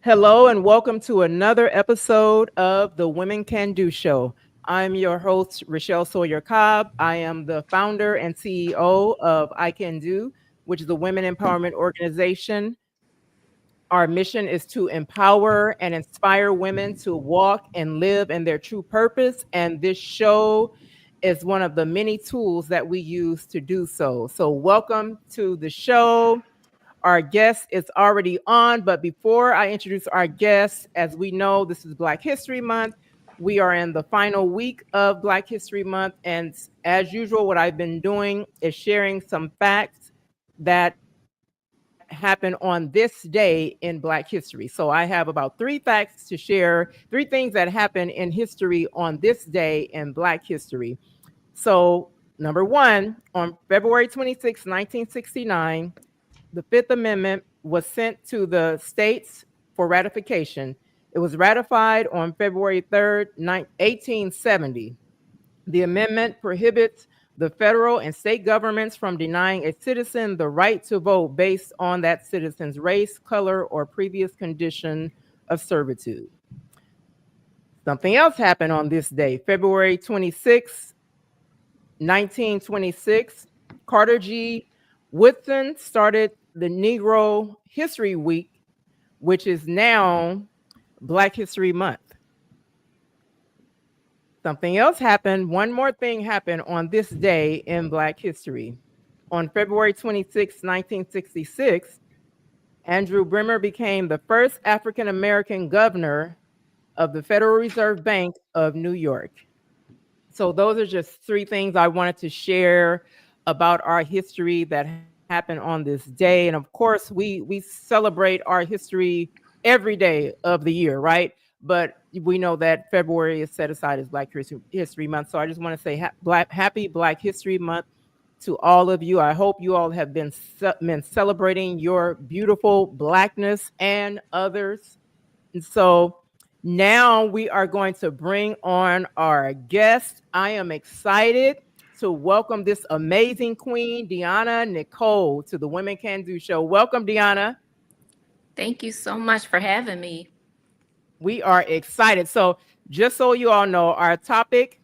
Hello and welcome to another episode of the Women Can Do Show. I'm your host, Rochelle Sawyer Cobb. I am the founder and CEO of I Can Do, which is a women empowerment organization. Our mission is to empower and inspire women to walk and live in their true purpose. And this show is one of the many tools that we use to do so. So, welcome to the show. Our guest is already on, but before I introduce our guest, as we know, this is Black History Month. We are in the final week of Black History Month. And as usual, what I've been doing is sharing some facts that happened on this day in Black history. So I have about three facts to share, three things that happened in history on this day in Black history. So, number one, on February 26, 1969, the Fifth Amendment was sent to the states for ratification. It was ratified on February 3rd, 1870. The amendment prohibits the federal and state governments from denying a citizen the right to vote based on that citizen's race, color, or previous condition of servitude. Something else happened on this day, February 26, 1926. Carter G. Woodson started the Negro History Week, which is now Black History Month. Something else happened. One more thing happened on this day in Black history. On February 26, 1966, Andrew Bremer became the first African American governor of the Federal Reserve Bank of New York. So those are just three things I wanted to share about our history that happened on this day. And of course, we celebrate our history every day of the year, right? But we know that February is set aside as Black History Month. So I just want to say happy Black History Month to all of you. I hope you all have been celebrating your beautiful Blackness and others. And so now we are going to bring on our guest. I am excited to welcome this amazing queen, Diona Nicole, to the Women Can Do Show. Welcome, Diona. Thank you so much for having me. We are excited. So just so you all know, our topic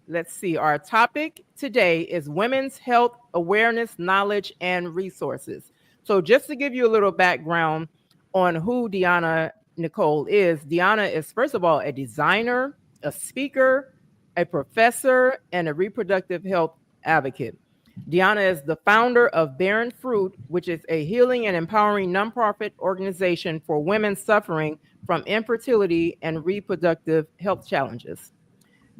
today is women's health awareness, knowledge, and resources. So just to give you a little background on who Diona Nicole is, Diona is, first of all, a designer, a speaker, a professor, and a reproductive health advocate. Diona is the founder of Barren Fruit, which is a healing and empowering nonprofit organization for women suffering from infertility and reproductive health challenges.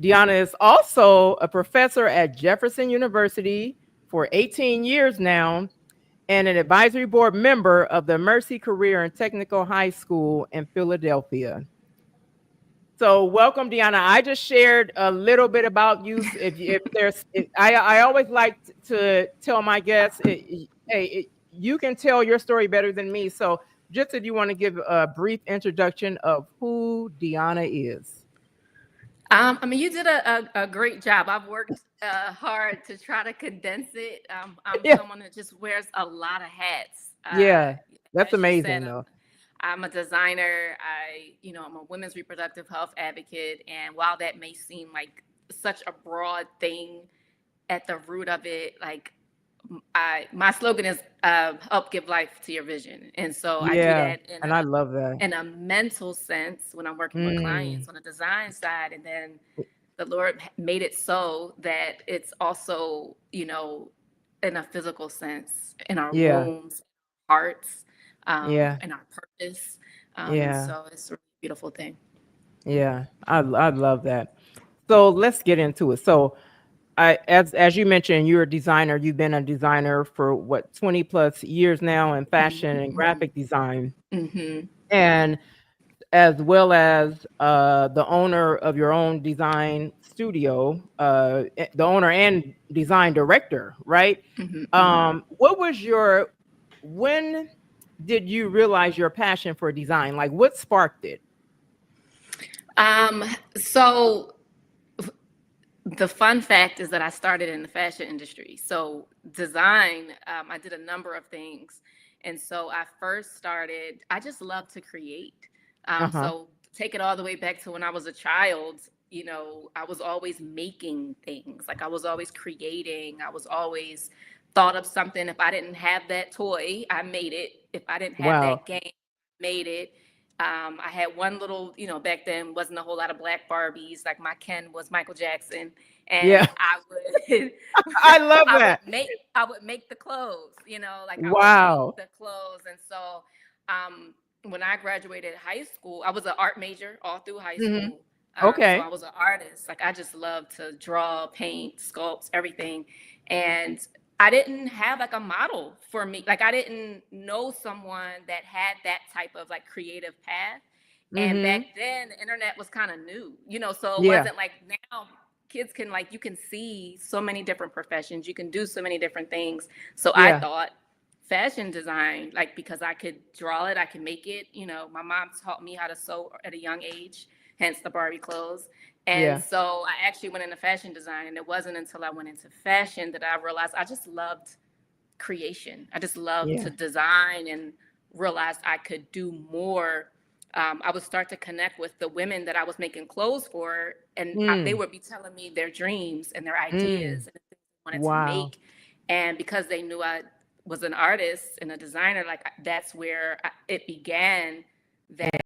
Diona is also a professor at Jefferson University for 18 years now and an advisory board member of the Mercy Career and Technical High School in Philadelphia. So welcome, Diona. I just shared a little bit about you. I always like to tell my guests, hey, you can tell your story better than me. So just if you want to give a brief introduction of who Diona is. You did a great job. I've worked hard to try to condense it. I'm Yeah, someone that just wears a lot of hats. yeah, that's As you said, amazing though. I'm a designer. I'm a women's reproductive health advocate. And while that may seem like such a broad thing, at the root of it, like my slogan is help give life to your vision. And so I do Yeah, that and I love that. in a mental sense when I'm working with Mm, clients on the design side. And then the Lord made it so that it's also, in a physical sense, in our yeah, wombs, hearts, yeah, and our purpose. And yeah, so it's a really beautiful thing. yeah. I love that. So let's get into it. So as you mentioned, you're a designer. You've been a designer for what, 20 plus years now in fashion and graphic design, Mm-hmm. and as well as the owner of your own design studio, the owner and design director, right? Mm-hmm. Mm-hmm. What was when did you realize your passion for design? Like, what sparked it? So the fun fact is that I started in the fashion industry. So design, I did a number of things. And so I first started, I just love to create. Uh-huh. So take it all the way back to when I was a child, you know, I was always making things. Like I was always creating. I was always thought of something. If I didn't have that toy, I made it. If I didn't have Wow. that game, made it. I had one little, you know, back then wasn't a whole lot of black Barbies. Like my Ken was Michael Jackson, Yeah. and I would, I love that. I would make the clothes. You know, like I would make Wow. the clothes, and so um, when I graduated high school, I was an art major all through high Hmm. school. So Okay. I was an artist. Like I just loved to draw, paint, sculpt, everything, and I didn't have like a model for me. Like I didn't know someone that had that type of like creative path. And back Hmm. then the internet was kind of new, you know, so it Yeah. wasn't like now kids can like you can see so many different professions, you can do so many different things. So I Yeah. thought fashion design, like because I could draw it, I could make it, you know, my mom taught me how to sew at a young age, hence the Barbie clothes. And Yeah. so I actually went into fashion design, and it wasn't until I went into fashion that I realized I just loved creation. I just loved to Yeah. design and realized I could do more. I would start to connect with the women that I was making clothes for, and they Mm. would be telling me their dreams and their ideas Mm. and the things they wanted to Wow. make. And because they knew I was an artist and a designer, like that's where it began. That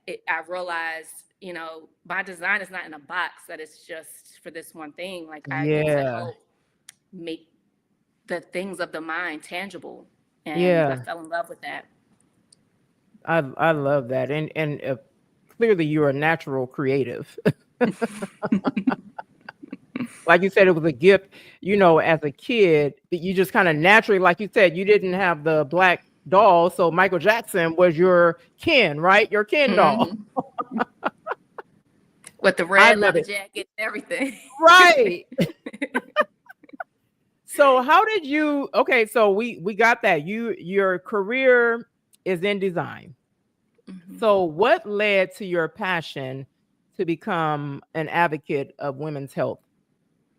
I realized, you know, my design is not in a box, that it's just for this one thing. Like I get to Yeah. help make the things of the mind tangible. And I Yeah. fell in love with that. I love that. And clearly you're a natural creative. Like you said, it was a gift, as a kid, that you just kind of naturally, like you said, you didn't have the black doll. So Michael Jackson was your Ken, right? Your Ken doll. Hmm. With the I red love leather it. jacket and everything. Right. So how did you, okay, so we got that. Your career is in design. Hmm. So what led to your passion to become an advocate of women's health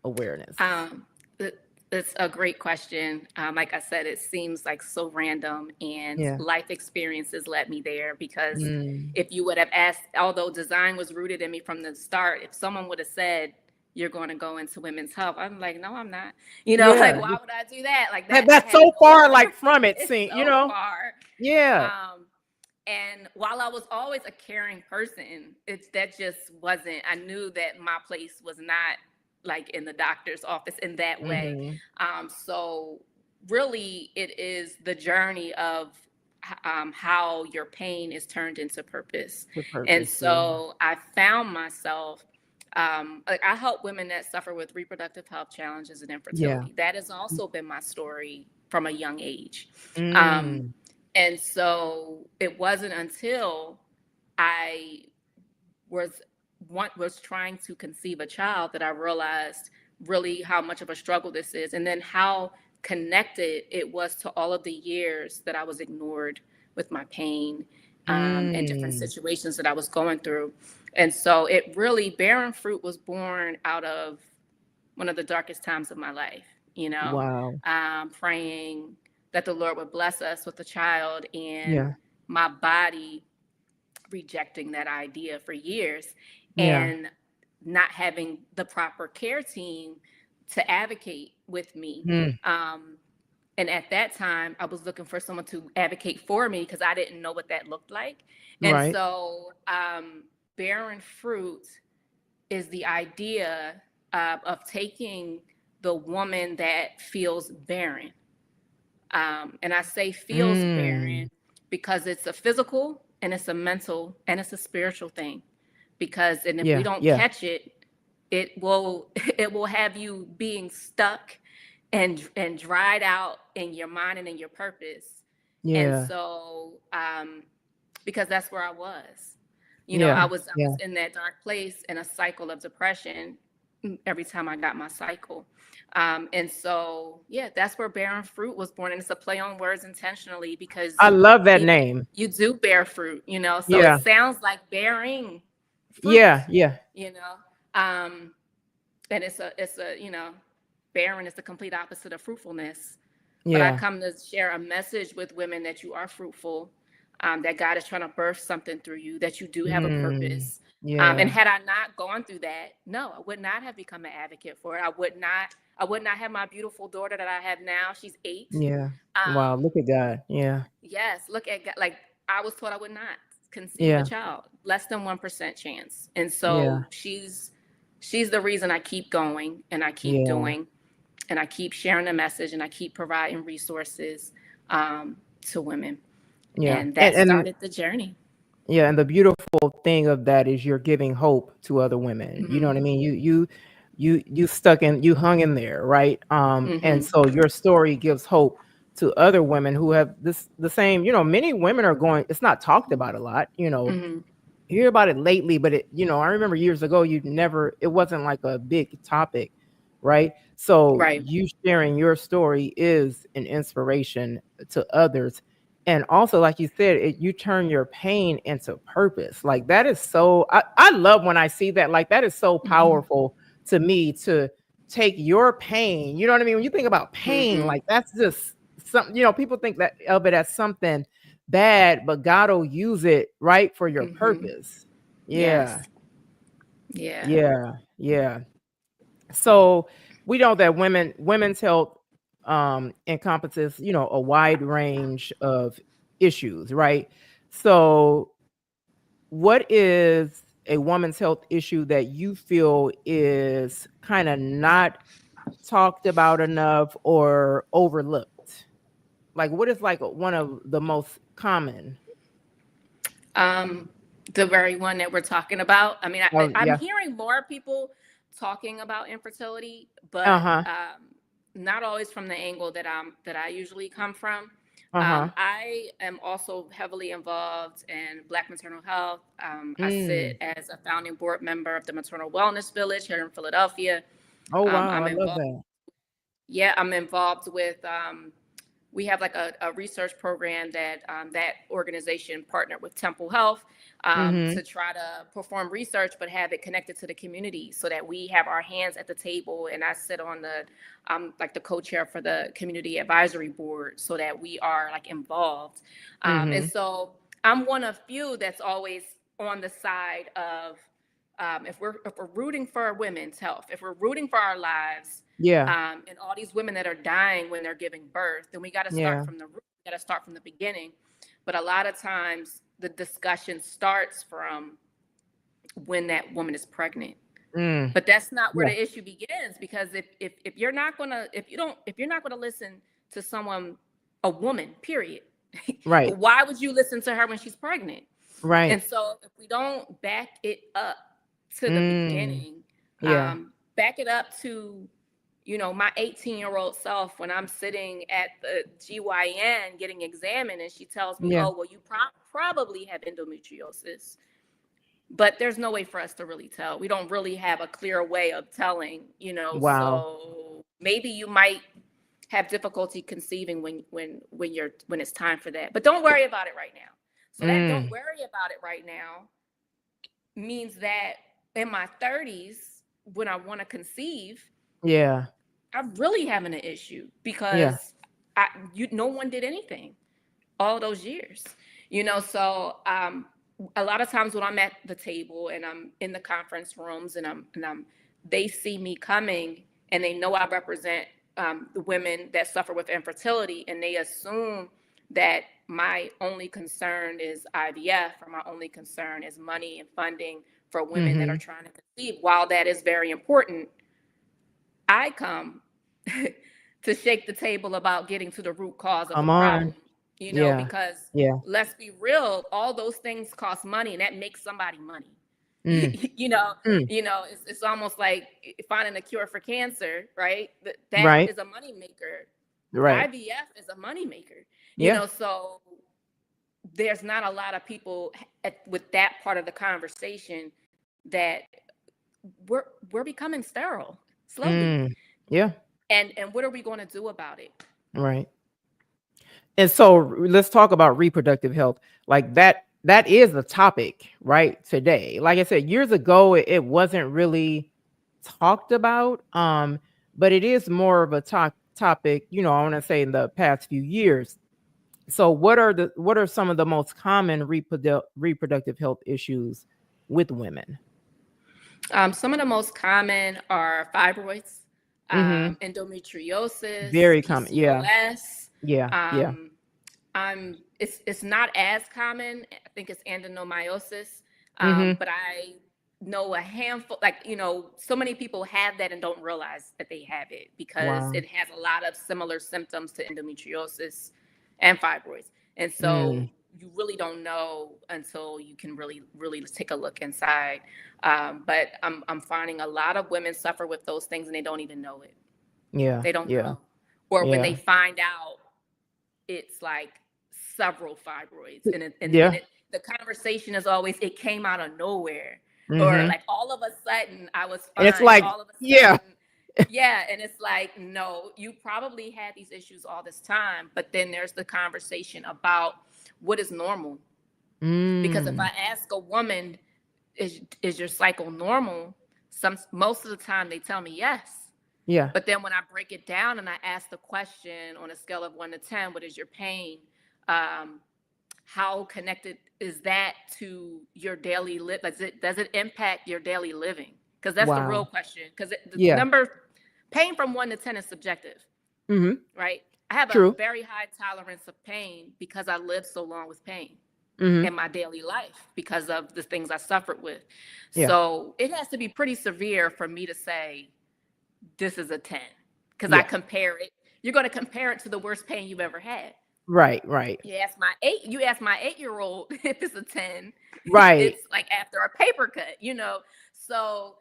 awareness? Um, it, it's a great question. Like I said, it seems like so random, and Yeah. life experiences led me there. Because Mm. if you would have asked, although design was rooted in me from the start, if someone would have said, "You're going to go into women's health," I'm like, "No, I'm not." You know, like Yeah. why would I do that? Like That that, I that's have so no. far like from it, It's see, so far. Yeah. Um, and while I was always a caring person, that just wasn't. I knew that my place was not like in the doctor's office in that way. Mhm. So really, it is the journey of how your pain is turned into purpose. The And purpose, yeah. so I found myself. Like I help women that suffer with reproductive health challenges and Yeah. infertility. That has also been my story from a young age. Um, Mm. and so it wasn't until I was was trying to conceive a child that I realized really how much of a struggle this is, and then how connected it was to all of the years that I was ignored with my pain, and different Mm. situations that I was going through. And so it really, Barren Fruit was born out of one of the darkest times of my life, you know, Wow. praying that the Lord would bless us with a child, and Yeah. my body rejecting that idea for years, Yeah. and not having the proper care team to advocate with me. Mm. Um, and at that time, I was looking for someone to advocate for me because I didn't know what that looked like. And Right. so, Barren Fruit is the idea of taking the woman that feels barren. And I say feels Mm. barren because it's a physical and it's a mental and it's a spiritual thing. Because, and if we Yeah. don't Yeah. catch it, it will it will have you being stuck and dried out in your mind and in your purpose. And Yeah. so, because that's where I was. You know, Yeah. I was Yeah. in that dark place in a cycle of depression every time I got my cycle. And so, yeah, that's where Barren Fruit was born. And it's a play on words intentionally because I love that you name. you do bear fruit, you know. So it Yeah. sounds like bearing fruit, Yeah. Yeah. you know. And it's a barren is the complete opposite of fruitfulness. but I Yeah. come to share a message with women that you are fruitful, that God is trying to birth something through you, that you do have a Mm. purpose. And Yeah. had I not gone through that, no, I would not have become an advocate for it. I would not have my beautiful daughter that I have now. She's 8. Yeah. Wow. Um, Look at God. Yeah. yes, look at God. Like, I was told I would not conceive a Yeah. child, less than 1% chance. And so Yeah. she's the reason I keep going and I keep Yeah. doing and I keep sharing the message and I keep providing resources to women. Yeah. And And that started the journey. yeah, and the beautiful thing of that is you're giving hope to other women. You know Hmm. what I mean? You hung in there, right? And Hmm. so your story gives hope to other women who have this the same, many women are going, it's not talked about a lot, Hmm. you hear about it lately, but I remember years ago, it wasn't like a big topic, right? So Right. you sharing your story is an inspiration to others. And also, like you said, you turn your pain into purpose. Like that is I love when I see that. Like that is so Hmm. powerful to me to take your pain. You know what I mean? When you think about pain, Hmm. like that's just something, people think that of it as something bad, but God will use it right for your Hmm. purpose. Yeah, Yes. Yeah. yeah, yeah. So we know that women's health encompasses, a wide range of issues, right? So what is a woman's health issue that you feel is kind of not talked about enough or overlooked? Like what is like one of the most common? Um, the very one that we're talking about. I mean, Oh, I'm yeah. hearing more people talking about infertility, but Uh-huh. not always from the angle that I usually come from. Uh-huh. I am also heavily involved in Black maternal health. I sit Mm. as a founding board member of the Maternal Wellness Village here in Philadelphia. Oh, wow, I'm I love involved. that. Yeah, I'm involved with. We have like a research program that that organization partnered with Temple Health Mhm. to try to perform research, but have it connected to the community so that we have our hands at the table. And I sit on like the co-chair for the community advisory board so that we are like involved. And Mhm. so I'm one of few that's always on the side of if we're rooting for women's health, if we're rooting for our lives, Yeah. and all these women that are dying when they're giving birth, then we got to start Yeah. from the root. We got to start from the beginning. But a lot of times the discussion starts from when that woman is pregnant. Mm. But that's not where Yeah. the issue begins, because if you're not gonna if you're not gonna listen to someone, a woman, period, Right. why would you listen to her when she's pregnant? Right. And so if we don't back it up to the Mm. beginning, Yeah. back it up to, my 18-year-old self when I'm sitting at the GYN getting examined and she tells me, Yeah. oh, well, you probably have endometriosis. But there's no way for us to really tell. We don't really have a clear way of telling, Wow. so maybe you might have difficulty conceiving when it's time for that. But don't worry about it right now. So that don't Mm. worry about it right now means that in my 30s, when I want to conceive, Yeah. I'm really having an issue Yeah. because no one did anything all those years. So a lot of times when I'm at the table and I'm in the conference rooms and they see me coming and they know I represent the women that suffer with infertility, and they assume that my only concern is IVF, or my only concern is money and funding for women that are Mhm. trying to conceive. While that is very important, I come to shake the table about getting to the root cause of the Come on. problem, Yeah. because Yeah. let's be real, all those things cost money and that makes somebody money. Mm. you know, Mm. it's almost like finding a cure for cancer, right? That Right. is a money maker. Right. IVF is a money maker, Yeah. so there's not a lot of people with that part of the conversation that we're becoming sterile slowly. Mm. Yeah. And what are we going to do about it? Right. And so let's talk about reproductive health. Like that is the topic right today. Like I said, years ago it wasn't really talked about. But it is more of a topic, I want to say in the past few years. So what are some of the most common reproductive health issues with women? Some of the most common are fibroids, Mhm. endometriosis, Very common. Yeah. PCOS. Yeah. Yeah. Um, it's not as common. I think it's adenomyosis, Mhm. but I know a handful. Like so many people have that and don't realize that they have it because Wow. it has a lot of similar symptoms to endometriosis and fibroids, and so Mm. you really don't know until you can really take a look inside. But I'm finding a lot of women suffer with those things and they don't even know it. Yeah. They don't Yeah. know, or when they Yeah. find out it's like several fibroids and Yeah. it the conversation is always it came out of nowhere, or Mhm. like all of a sudden I was And it's fine, like, all of a yeah. sudden. Yeah, and it's like, no, you probably had these issues all this time, but then there's the conversation about what is normal. Because if Mm. I ask a woman, is your cycle normal, most of the time they tell me yes. Yeah. But then when I break it down and I ask the question on a scale of 1 to 10, what is your pain? Um, how connected is that to your daily live? Does it impact your daily living? Because that's the real Wow. question. Because the Yeah. number pain from 1 to 10 is subjective, Mhm. right? I have a True. very high tolerance of pain because I lived so long with pain Mhm. in my daily life because of the things I suffered with. Yeah. So it has to be pretty severe for me to say this is a 10 because I Yeah. compare it. You're going to compare it to the worst pain you've ever had. Right. Right. You ask my 8 year old if it's a 10, Right. it's like after a paper cut. So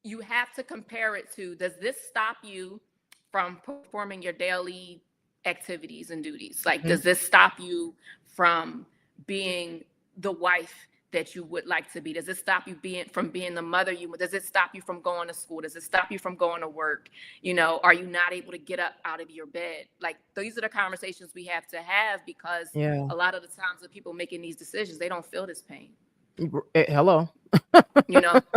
you have to compare it to, does this stop you from performing your daily activities and duties? Like, Mhm. does this stop you from being the wife that you would like to be? Does it stop you being the mother you? Does it stop you from going to school? Does it stop you from going to work? Are you not able to get up out of your bed? Like, these are the conversations we have to have because Yeah. a lot of the times the people making these decisions, they don't feel this pain. Hello.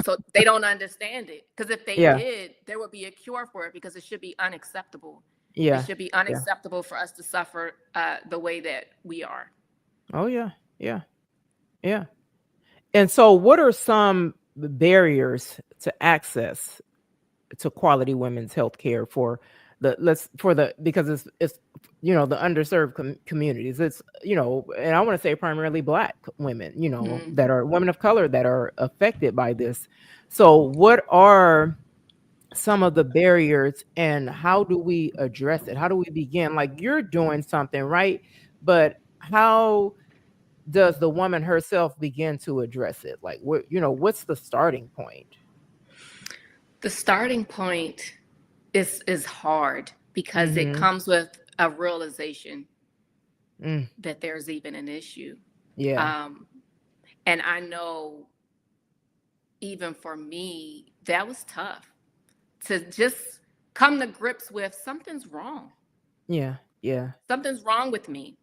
So they don't understand it, because if they Yeah. did, there would be a cure for it, because it should be unacceptable. It Yeah. should be Yeah. unacceptable for us to suffer the way that we are. Oh yeah. Yeah. Yeah. And so what are some barriers to access to quality women's health care for the because it's the underserved communities. It's and I want to say primarily Black women, that Mm-hmm. are women of color that are affected by this. So what are some of the barriers, and how do we address it? How do we begin? Like, you're doing something, right? But how does the woman herself begin to address it? Like, what's the starting point? The starting point is hard because it Mhm. comes with a realization Mm, that there's even an issue. yeah. Um, and I know, even for me, that was tough to just come to grips with something's wrong. Yeah. Yeah. Something's wrong with me.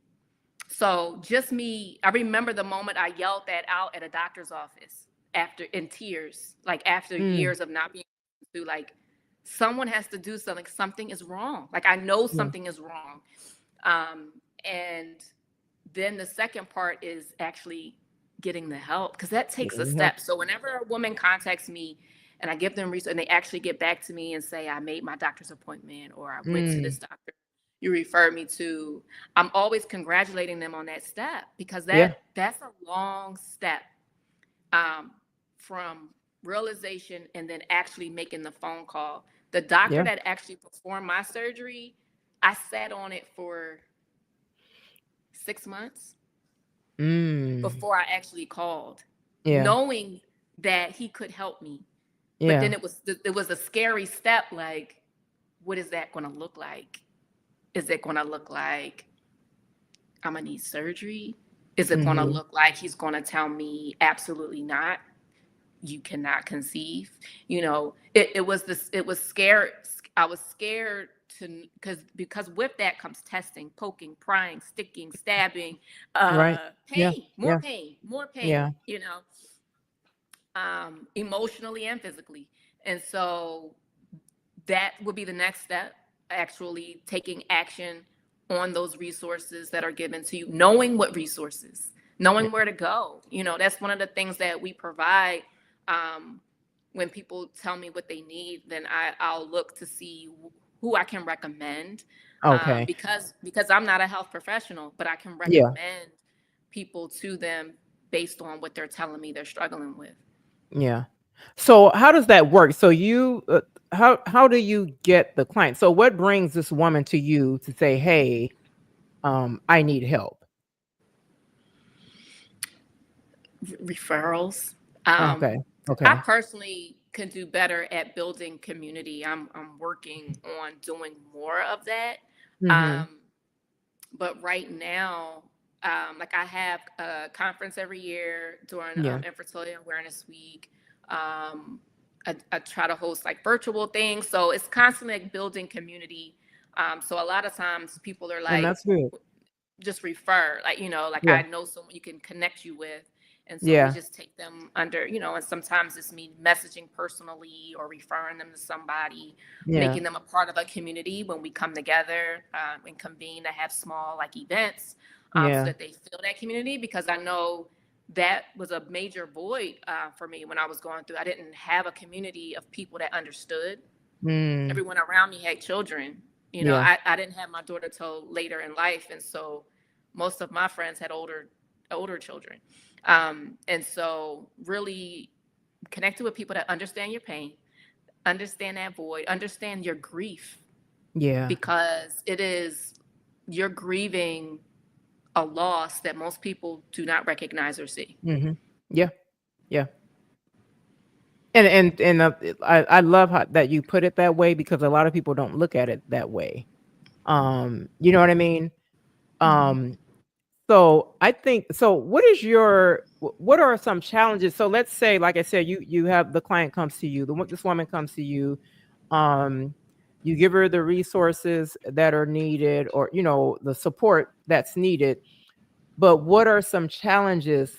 So just me, I remember the moment I yelled that out at a doctor's office after in tears, like after Mm, years of not being able to, like, someone has to do something. Something is wrong. Like, I know yeah. something is wrong. And then the second part is actually getting the help, because that takes a Getting help. step. So whenever a woman contacts me and I give them research and they actually get back to me and say, I made my doctor's appointment, or I went to Mm, this doctor you referred me to, I'm always congratulating them on that step, because yeah. that's a long step, um, from realization and then actually making the phone call. The doctor Yeah. that actually performed my surgery, I sat on it for 6 months Mm, before I actually called, yeah. knowing that he could help me. But then Yeah. it was a scary step. Like, what is that going to look like? Is it going to look like I'm going to need surgery? Is it going to Mhm. look like he's going to tell me absolutely not? You cannot conceive. It was scared. I was scared to, because with that comes testing, poking, prying, sticking, stabbing, Right. Yeah. pain, more Yeah. pain, more pain, Yeah. emotionally and physically. And so that would be the next step. actually taking action on those resources that are given to you, knowing what resources, knowing where to go. That's one of the things that we provide. Um, when people tell me what they need, then I'll look to see who I can recommend, Okay. because I'm not a health professional, but I can Yeah. recommend people to them based on what they're telling me they're struggling with. Yeah. So how does that work? So how do you get the client? So what brings this woman to you to say, "Hey, I need help"? Referrals. Okay. I Okay. personally can do better at building community. I'm working on doing more of that. Mhm. Um, but right now, like I have a conference every year during Yeah. Infertility Awareness Week. I try to host like virtual things, so it's constantly like building community. So a lot of times people are And like, that's good. just refer, like, like Yeah. I know someone you can connect you with. And so we Yeah. just take them under, and sometimes it's me messaging personally or referring them to somebody, Yeah. making them a part of a community when we come together, and convene to have small like events, so Yeah. that they feel that community, because I know that was a major void, for me when I was going through. I didn't have a community of people that understood. Mm. Everyone around me had children. Yeah. I didn't have my daughter till later in life, and so most of my friends had older children, and so really connected with people that understand your pain, understand that void, understand your grief, Yeah. because you're grieving a loss that most people do not recognize or see. Mhm. Yeah. Yeah. And I love how that you put it that way because a lot of people don't look at it that way. You know what I mean? Um, so I think so what are some challenges? So let's say, like I said, you have the client comes to you, this woman comes to you, um, you give her the resources that are needed or the support that's needed. But what are some challenges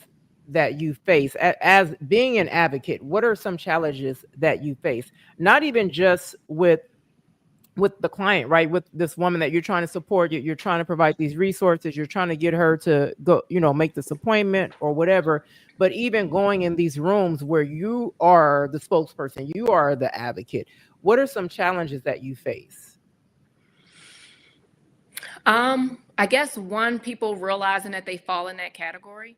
that you face as being an advocate? What are some challenges that you face? Not even just with the client, right? With this woman that you're trying to support, you're trying to provide these resources, you're trying to get her to go, make this appointment or whatever. But even going in these rooms where you are the spokesperson, you are the advocate. What are some challenges that you face? I guess one, people realizing that they fall in that category.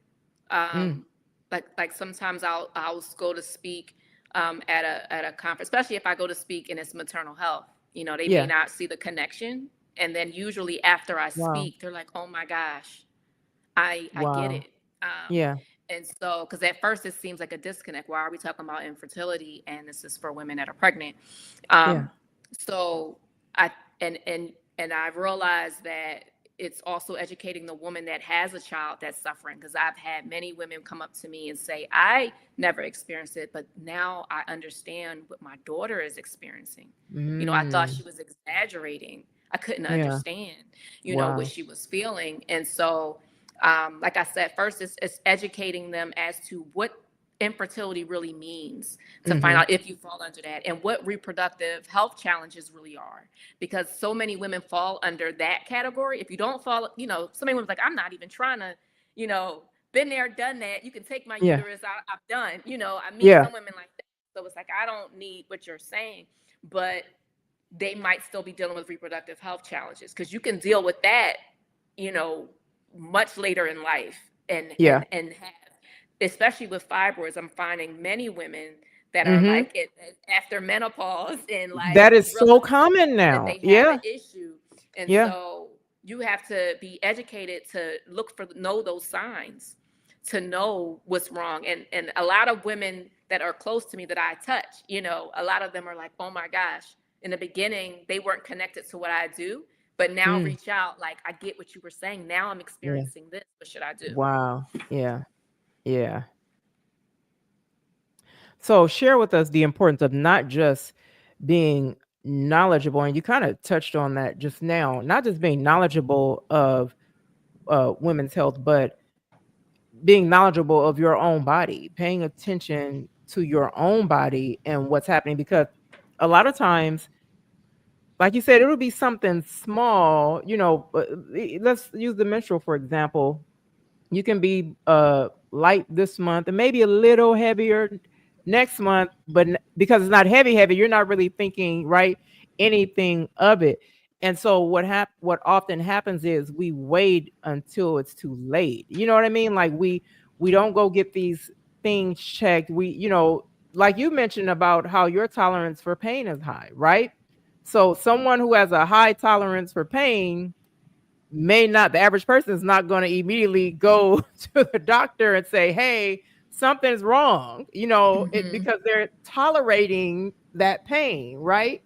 Mm, Um, like sometimes I'll go to speak, at a conference, especially if I go to speak and it's maternal health. They may yeah. not see the connection, and then usually after I Wow. speak, they're like, "Oh my gosh, I get Wow. it." Yeah. And so, because at first it seems like a disconnect. Why are we talking about infertility and this is for women that are pregnant? Yeah. Um, so I and I realized that it's also educating the woman that has a child that's suffering, because I've had many women come up to me and say, I never experienced it, but now I understand what my daughter is experiencing. I thought Mm, she was exaggerating. I couldn't yeah. understand, what Wow. she was feeling. And so, like I said, first it's educating them as to what infertility really means, to find Mhm. out if you fall under that, and what reproductive health challenges really are, because so many women fall under that category. If you don't fall, so many women's like, I'm not even trying to, you know been there, done that, you can take my Yeah. uterus, I'm done. I meet Yeah. some women like that, so it's like, I don't need what you're saying, but they might still be dealing with reproductive health challenges, because you can deal with that, you know much later in life, and Yeah. have, especially with fibroids. I'm finding many women that are Mhm. like after menopause, and like That is so realizing common that now. they have an Yeah. issue. And Yeah. so you have to be educated to know those signs, to know what's wrong. And a lot of women that are close to me that I touch, a lot of them are like, oh my gosh, in the beginning they weren't connected to what I do, but now Mm. reach out, like, I get what you were saying, now I'm Yeah. experiencing this, what should I do? Wow. Yeah. Yeah. So share with us the importance of not just being knowledgeable, and you kind of touched on that just now, not just being knowledgeable of women's health, but being knowledgeable of your own body, paying attention to your own body and what's happening. Because a lot of times like you said, it'll be something small, let's use the menstrual, for example. You can be light this month and maybe a little heavier next month, but because it's not heavy, you're not really thinking right anything of it. And so what often happens is we wait until it's too late. You know what I mean? Like we don't go get these things checked. Like you mentioned about how your tolerance for pain is high, right? So someone who has a high tolerance for pain may not, the average person is not going to immediately go to the doctor and say, hey, something's wrong, Mm-hmm. because they're tolerating that pain, right?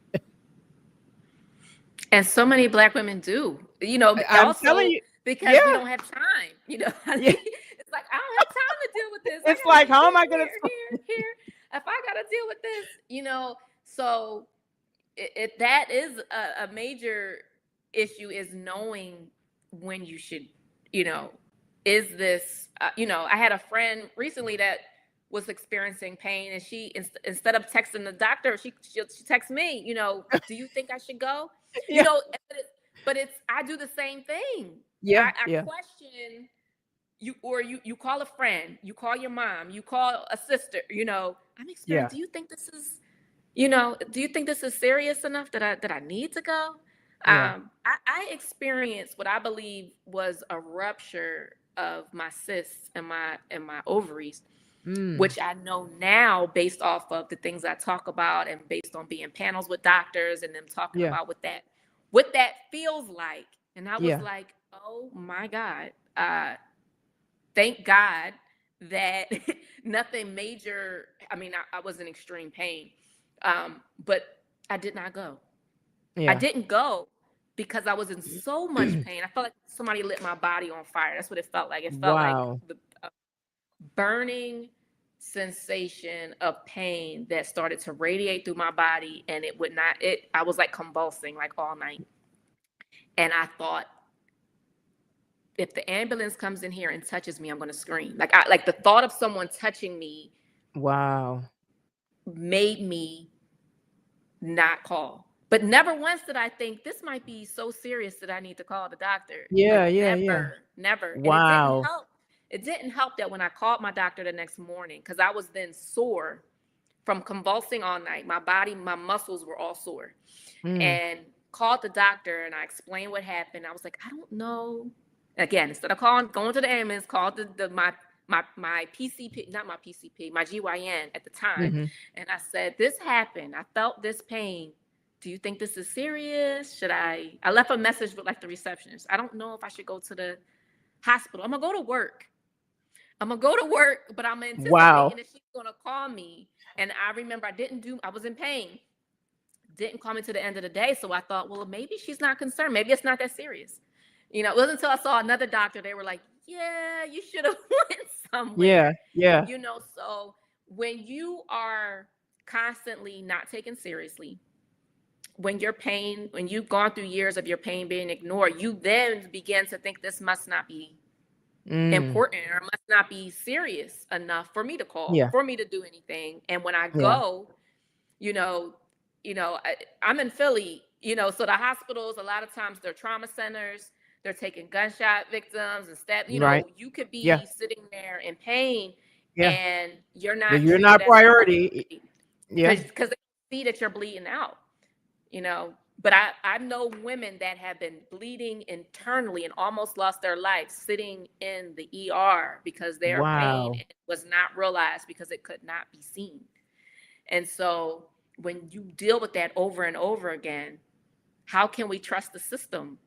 And so many Black women do, I'm telling also you. because we Yeah. don't have time, I Yeah. mean, it's like, I don't have time to deal with this. I It's got to like, be how am here, I going here, to? here. If I got to deal with this, so that is a major issue, is knowing when you should, you know, is this, I had a friend recently that was experiencing pain, and she, instead of texting the doctor, she texts me, do you think I should go? You Yeah. know, but it's, I do the same thing. Yeah. I Yeah. question you, or you call a friend, you call your mom, you call a sister, I'm Yeah. experiencing, do you think this is serious enough that I need to go? Yeah. I experienced what I believe was a rupture of my cysts and my ovaries, Mm. which I know now based off of the things I talk about, and based on being panels with doctors and them talking Yeah. about what that feels like. And I was Yeah. like, oh my God. Thank God that nothing major. I mean, I was in extreme pain, but I did not go. I Yeah. didn't go because I was in so much pain. I felt like somebody lit my body on fire. That's what it felt like. It felt like Wow. the burning sensation of pain that started to radiate through my body, and it would not. It. I was like convulsing like all night, and I thought, if the ambulance comes in here and touches me, I'm going to scream. Like the thought of someone touching me Wow. made me not call. But never once did I think this might be so serious that I need to call the doctor. Yeah. Like Yeah. Yeah. never, never. And it didn't Wow. help. It didn't help that when I called my doctor the next morning, because I was then sore from convulsing all night. My body, my muscles were all sore. Mm. And called the doctor, and I explained what happened. I was like, I don't know. Again, instead of going to the ambulance, called my PCP, not my PCP, my GYN at the time. Mm-hmm. And I said, this happened. I felt this pain. Do you think this is serious? Should I left a message with like the receptionist. I don't know if I should go to the hospital. I'm gonna go to work. But I'm anticipating Wow. that she's gonna call me. And I remember I was in pain, didn't call me to the end of the day. So I thought, well, maybe she's not concerned. Maybe it's not that serious. It wasn't until I saw another doctor, they were like, yeah, you should have went Yeah. somewhere. Yeah. So when you are constantly not taken seriously, when you've gone through years of your pain being ignored, you then begin to think this must not be Mm. important, or must not be serious enough for me to call, Yeah. for me to do anything. And when I Yeah. go, you know, I'm in Philly, so the hospitals, a lot of times they're trauma centers, they're taking gunshot victims and stuff. Right. You could Yeah. be sitting there in pain, Yeah. and you're But not you're treated not as a priority. priority, Yeah. because they see that you're bleeding out, you know. But I know women that have been bleeding internally and almost lost their life sitting in the ER because their pain Wow. was not realized, because it could not be seen. And so when you deal with that over and over again, how can we trust the system?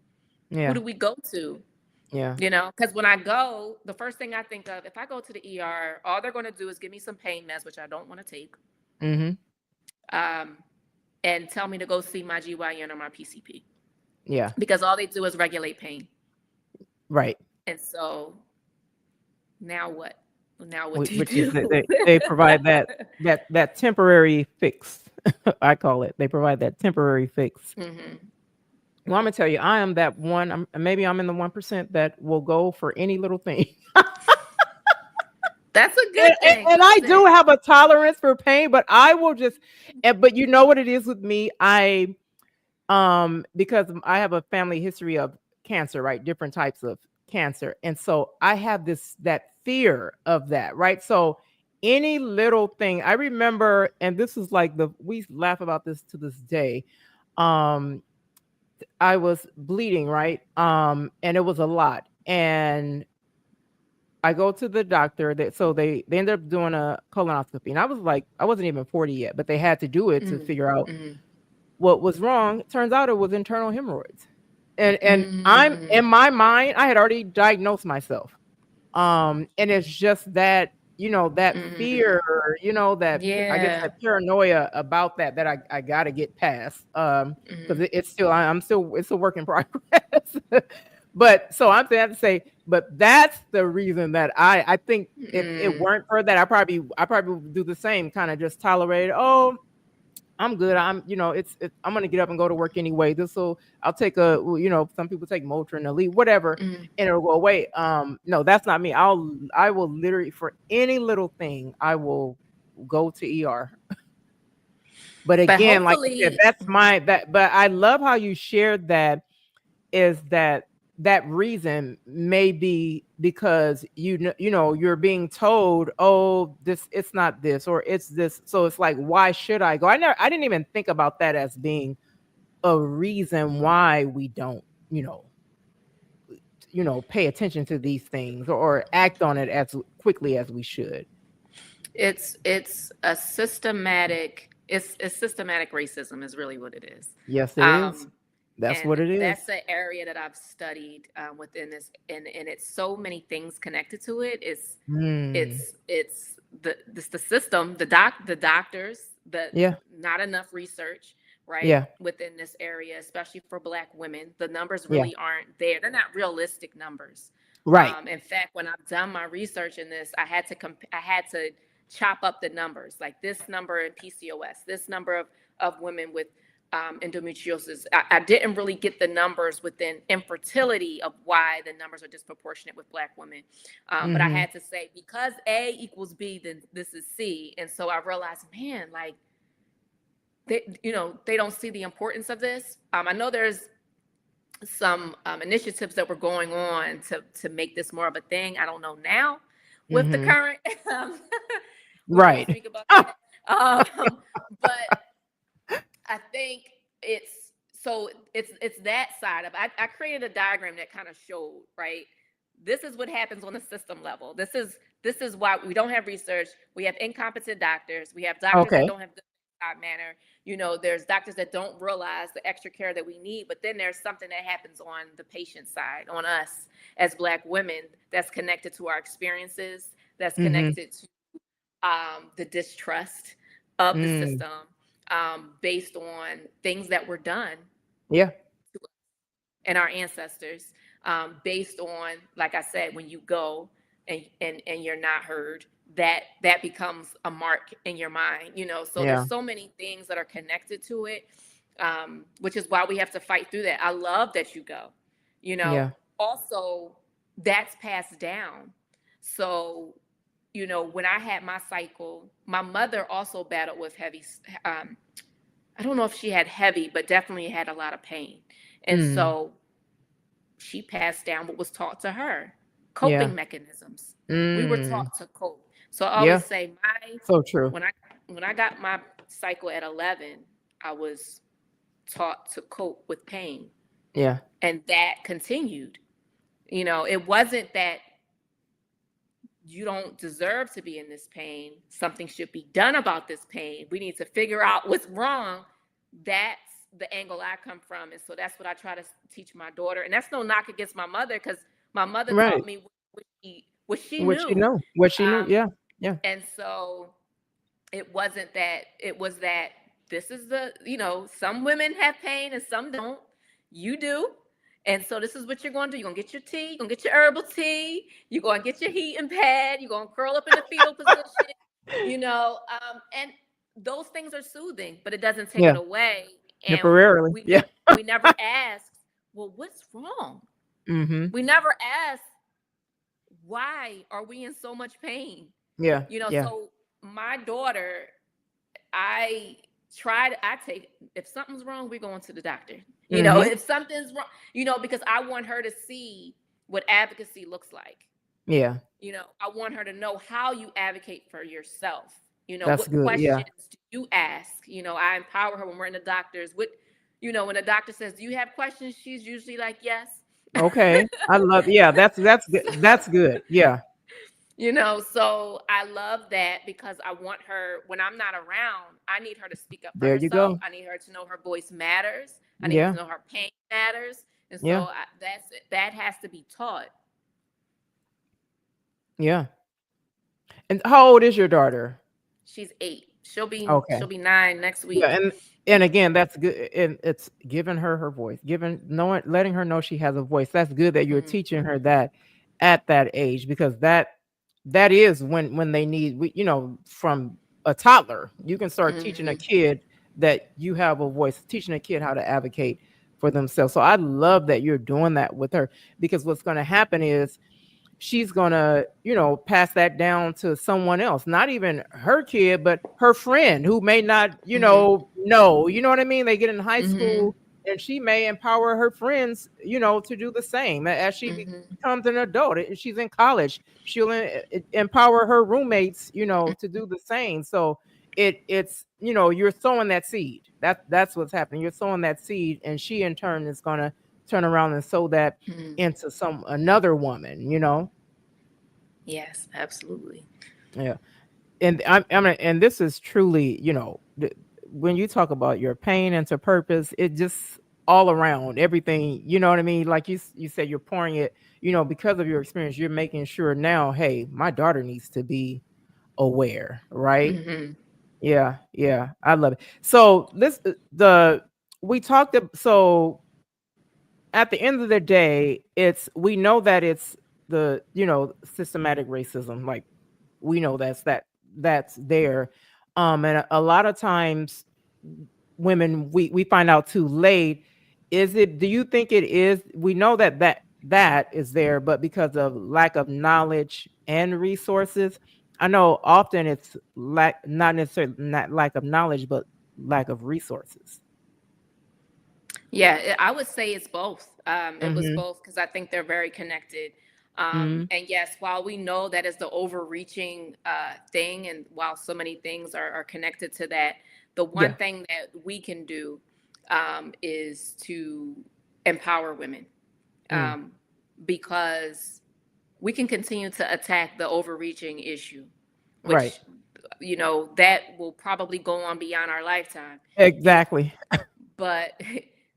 Who Yeah. do we go to? Yeah. Because when I go, the first thing I think of, if I go to the ER, all they're going to do is give me some pain meds, which I don't want to take, Mm-hmm. um, and tell me to go see my GYN or my PCP, Yeah. because all they do is regulate pain. Right. And so now what? Now what do you Which is that do? they provide that temporary fix. I call it. They provide that temporary fix. Hmm. Well, I'm gonna tell you, I am that one. Maybe I'm in the 1% that will go for any little thing. That's a and, good and, thing. and I do Listen. have a tolerance for pain, but I will just. But you know what it is with me? Because I have a family history of cancer, right? Different types of cancer. And so I have that fear of that, right? So any little thing, I remember, and this is like we laugh about this to this day. Um, I was bleeding, right? And it was a lot. And I go to the doctor they ended up doing a colonoscopy. And I was like, I wasn't even 40 yet, but they had to do it to Mm, figure out mm, what was wrong. Turns out it was internal hemorrhoids. And I'm mm, in my mind, I had already diagnosed myself. And it's just that, that mm. fear, that I guess Yeah. that paranoia about that I gotta get past. Because Mm, it's still I'm still it's a work in progress. But so I'm saying to say, but that's the reason that I think if it mm, weren't for that, I probably would do the same, kind of just tolerate it. Oh, I'm good. I'm gonna get up and go to work anyway. I'll take some people take Motrin to leave, whatever, mm. and it'll go away. No, that's not me. I will literally, for any little thing, I will go to ER. But But again, like you said, hopefully, that's my that. But I love how you shared that. Is that reason may be because you're being told, oh, this it's not this or it's this, so it's like, why should I go? I didn't even think about that as being a reason why we don't pay attention to these things or act on it as quickly as we should. it's systematic racism is really what it is. Yes, it is. Um, That's and what it is. that's an area that I've studied within this, and it's so many things connected to it. Mm. It's the system, the doctors, the Yeah. not enough research, right, Yeah. within this area, especially for Black women. The numbers Yeah. really aren't there. They're not realistic numbers. Right. In fact, when I've done my research in this, I had to chop up the numbers, like this number in PCOS, this number of women with endometriosis. I didn't really get the numbers within infertility of why the numbers are disproportionate with Black women. But I Mm-hmm. had to say, because A equals B, then this is C. And so I realized, man, like, they don't see the importance of this. I know there's some initiatives that were going on to make this more of a thing. I don't know now with the Mm-hmm. current. We won't Right. speak about that. But I think it's that side of I created a diagram that kind of showed, right. This is what happens on the system level. This is why we don't have research. We have incompetent doctors. We have doctors that Okay. don't have good manner. There's doctors that don't realize the extra care that we need. But then there's something that happens on the patient side, on us as Black women, that's connected to our experiences, that's Mm-hmm. connected to the distrust of the Mm. system, based on things that were done Yeah. and our ancestors, based on, like I said, when you go and you're not heard, that becomes a mark in your mind. So there's Yeah. so many things that are connected to it, which is why we have to fight through that. I love that you go. you know Yeah. Also, that's passed down. So, when I had my cycle, my mother also battled with heavy, I don't know if she had heavy, but definitely had a lot of pain. And Mm. so she passed down what was taught to her, Yeah. coping mechanisms. We were Mm. taught to cope. So I always Yeah. say, So true. when I when I got my cycle at 11, I was taught to cope with pain, Yeah. and that continued. It wasn't that you don't deserve to be in this pain. Something should be done about this pain. We need to figure out what's wrong. That's the angle I come from. And so that's what I try to teach my daughter. And that's no knock against my mother, because my mother taught Right. me what she What she knew. know. What she knew. Um, Yeah. Yeah. and so it wasn't that, it was that this is some women have pain and some don't. You do. And so this is what you're going to do. You're going to get your tea. You're going to get your herbal tea. You're going to get your heating pad. You're going to curl up in the fetal position, and those things are soothing, but it doesn't take it Yeah. away. And Temporarily. Yeah. we never ask, well, what's wrong? Mm-hmm. We never ask, why are we in so much pain? Yeah. Yeah. So my daughter, I I take, if something's wrong, we're going to the doctor. Mm-hmm. If something's wrong, because I want her to see what advocacy looks like. Yeah, I want her to know how you advocate for yourself. that's What good. Yeah. questions do you ask? I empower her when we're in the doctors. When the doctor says, "Do you have questions?" She's usually like, "Yes." Okay. I love. Yeah, that's good. That's good. Yeah. So I love that because I want her, when I'm not around, I need her to speak up for There you herself. go. I need her to know her voice matters. I need to Yeah. know her pain matters. And Yeah. so that has to be taught. Yeah. And how old is your daughter? She's 8. She'll be Okay. she'll be 9 next Yeah, week. and again, that's good. And it's giving her her voice, giving knowing, letting her know she has a voice. That's good that you're Mhm. teaching her that at that age, because that is when they need. From a toddler, you can start teaching a Mhm. kid that you have a voice, teaching a kid how to advocate for themselves. So I love that you're doing that with her, because what's going to happen is she's gonna, pass that down to someone else, not even her kid, but her friend who may not, Mhm. you know what I mean? They get in high Mhm. school and she may empower her friends, to do the same as she Mhm. becomes an adult. And she's in college. She'll empower her roommates, to do the same. So it's, you're sowing that seed. That's what's happening. You're sowing that seed, and she in turn is gonna turn around and sow that Mhm. into another woman. Yes, absolutely. Yeah. And and this is truly, when you talk about your pain into purpose, it just all around everything, you know what I mean? Like you said, you're pouring it, because of your experience, you're making sure now, hey, my daughter needs to be aware, right? Mhm. Yeah, yeah, I love it. So this the we talked so at the end of the day, we know that it's the, systematic racism. Like, we know that's there. And a lot of times women, we find out too late. Do you think it is? We know that is there, but because of lack of knowledge and resources. I know often it's not necessarily not lack of knowledge, but lack of resources. Yeah, I would say it's both. It was Mm-hmm. both because I think they're very connected. Mm-hmm. And yes, while we know that is the overreaching thing, and while so many things are connected to that, the one Yeah. thing that we can do is to empower women, Mm. um, because we can continue to attack the overreaching issue, Right. which, that will probably go on beyond our lifetime. you know Exactly. but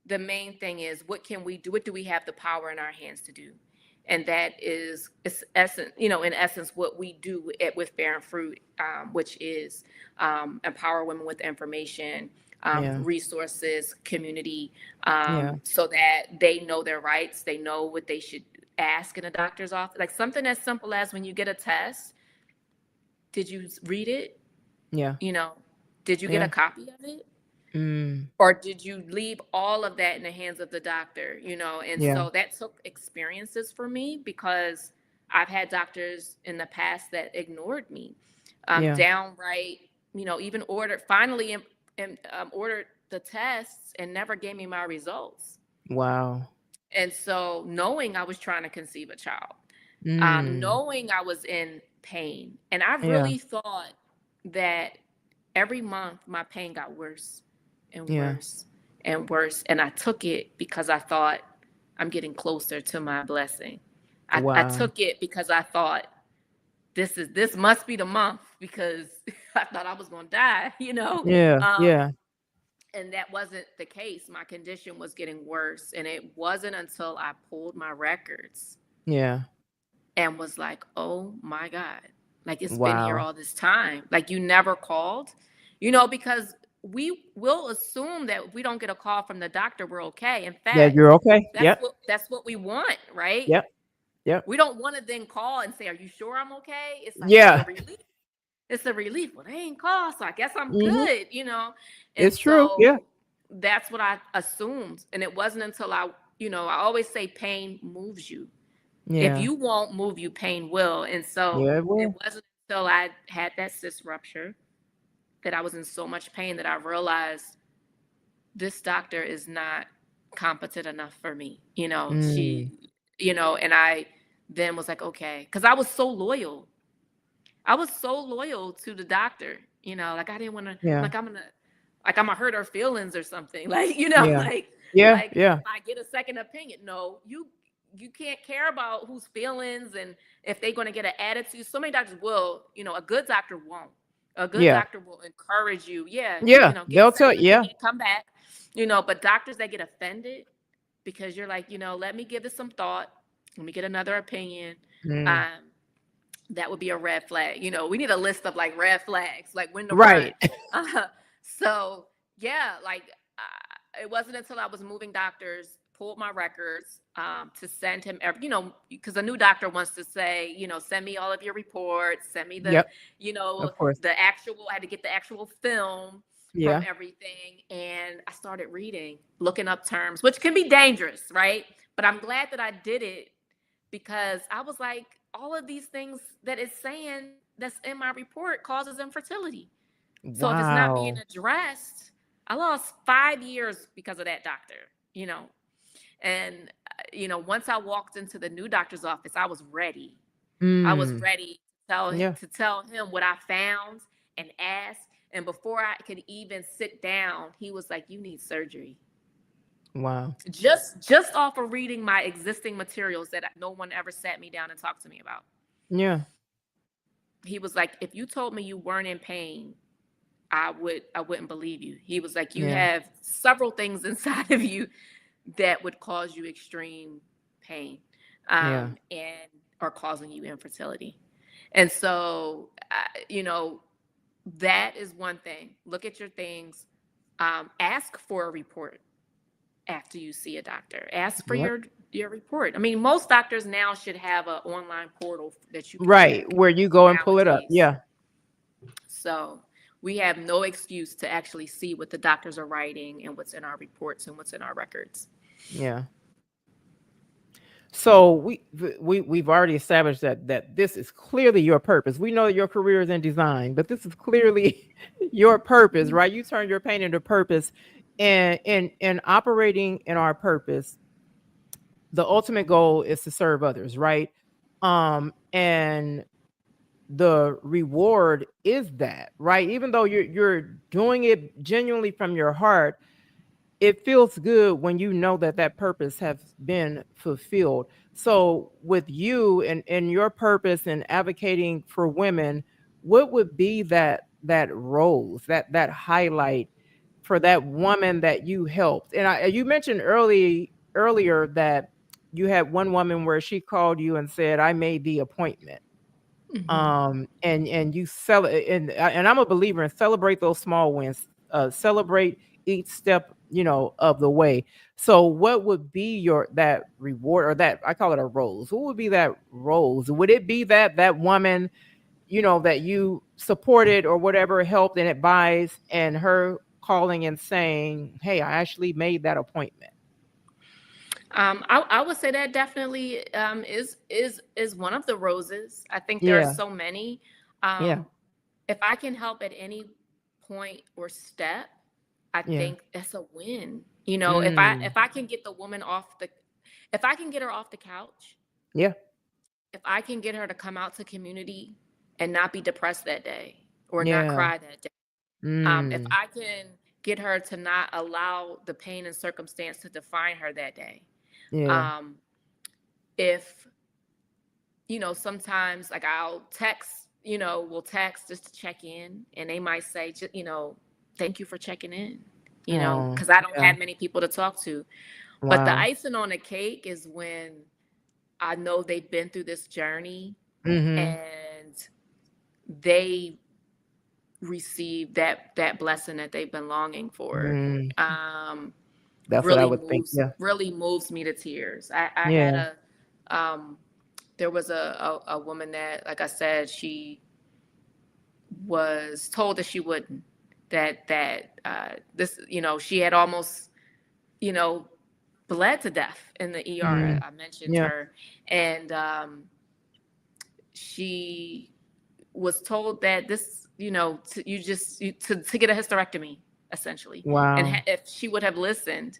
the main thing is, what can we do? What do we have the power in our hands to do? And that is essence, in essence, what we do with Barren Fruit, which is empower women with information, Yeah. resources, community, Yeah. so that they know their rights, they know what they should ask in a doctor's office. Like something as simple as, when you get a test, did you read it? Yeah. You know, did you get a Yeah. copy of it? Mm. Or did you leave all of that in the hands of the doctor? And Yeah. so that took experiences for me, because I've had doctors in the past that ignored me, Yeah. downright, even ordered the tests and never gave me my results. Wow. And so, knowing I was trying to conceive a child, Mm. knowing I was in pain, and I Yeah. really thought that every month my pain got worse and Yeah. worse and worse. And I took it because I thought, I'm getting closer to my blessing. I Wow. took it because I thought, this must be the month, because I thought I was going to die. Yeah. Um, Yeah. and that wasn't the case. My condition was getting worse. And it wasn't until I pulled my records Yeah. and was like, oh my God, like, it's been here Wow. all this time. Like, you never called, because we will assume that if we don't get a call from the doctor, we're okay. In Yeah. fact, You're okay. that's Yep. what we want, right? Yep. Yep. We don't want to then call and say, are you sure I'm okay? It's like, it's a Yeah. relief. It's a relief. Well, they ain't called, so I guess I'm Hmm. good. And It's true. so Yeah. that's what I assumed. And it wasn't until I always say pain moves you. If Yeah. you won't move you, pain will. And so Yeah. It it will. wasn't until I had that cyst rupture that I was in so much pain that I realized this doctor is not competent enough for me. Mm. And I then was like, okay, because I was so loyal. I was so loyal to the doctor, like I didn't want to, Yeah. like I'm gonna hurt her feelings or something. Like, Yeah. like, Yeah. like Yeah. if I get a second opinion, no, you can't care about whose feelings and if they're going to get an attitude. So many doctors will, a good doctor won't. A good Yeah. doctor will encourage you. Yeah, Yeah. get a They'll tell. second Yeah. opinion, come back. But doctors that get offended because you're like, let me give this some thought. Let me get another opinion. Mm. Um, that would be a red flag. We need a list of like red flags, like when to run. Right. Uh, so yeah, like it wasn't until I was moving doctors, pulled my records to send him every, because a new doctor wants to say, send me all of your reports, send me the, Yep. Of course. I had to get the actual film from Yeah. everything. And I started reading, looking up terms, which can be dangerous, right? But I'm glad that I did it because I was like, all of these things that it's saying that's in my report causes infertility. So if it's not being Wow. addressed, I lost 5 years because of that doctor, and once I walked into the new doctor's office, I was ready. I was Mm. ready to Yeah. tell him what I found and ask. And before I could even sit down, he was like, "You need surgery." Wow. Just off of reading my existing materials that no one ever sat me down and talked to me about. Yeah. He was like, "If you told me you weren't in pain, I wouldn't believe you." He was like, "You Yeah. have several things inside of you that would cause you extreme pain, Yeah. and are causing you infertility." And so, that is one thing. Look at your things. Ask for a report after you see a doctor. Ask for Yep. your report. I mean, most doctors now should have an online portal that you can Right. check Where you go and pull it up. nowadays. Yeah. So we have no excuse to actually see what the doctors are writing and what's in our reports and what's in our records. Yeah. So we've already established that this is clearly your purpose. We know your career is in design, but this is clearly your purpose, right? You turn your pain into purpose, and in operating in our purpose, the ultimate goal is to serve others, right? And the reward is that, right? Even though you're doing it genuinely from your heart, it feels good when you know that that purpose has been fulfilled. So with you and your purpose and advocating for women, what would be that rose, that highlight for that woman that you helped? And you mentioned earlier that you had one woman where she called you and said, I made the appointment. Mm-hmm. And you sell it, and I'm a believer in celebrate those small wins, celebrate each step, of the way. So what would be that reward, or that, I call it a rose? What would be that rose? Would it be that woman, that you supported or whatever, helped and advised, and her calling and saying, hey, I actually made that appointment? I would say that definitely is one of the roses. I think there are Yeah. so many. Yeah. Um, if I can help at any point or step, I Yeah. think that's a win. Mm. If I can get the woman if I can get her off the couch, Yeah. if I can get her to come out to community and not be depressed that day or not Yeah. cry that day, if Mm. I can get her to not allow the pain and circumstance to define her that day, Yeah. um, if sometimes like I'll text, we'll text just to check in, and they might say, thank you for checking in, Oh. because I don't Yeah. have many people to talk to. But the Wow. icing on the cake is when I know they've been through this journey Mhm. and they receive that blessing that they've been longing for. Mm. Um, That's what I would think. Yeah. really moves me to tears. I had Yeah. um, there was a woman that, like I said, she was told that she wouldn't, this, she had almost, you know, bled to death in the ER. Mm. I mentioned Yeah. her, and she was told that this to get a hysterectomy, essentially. And Wow. if she would have listened,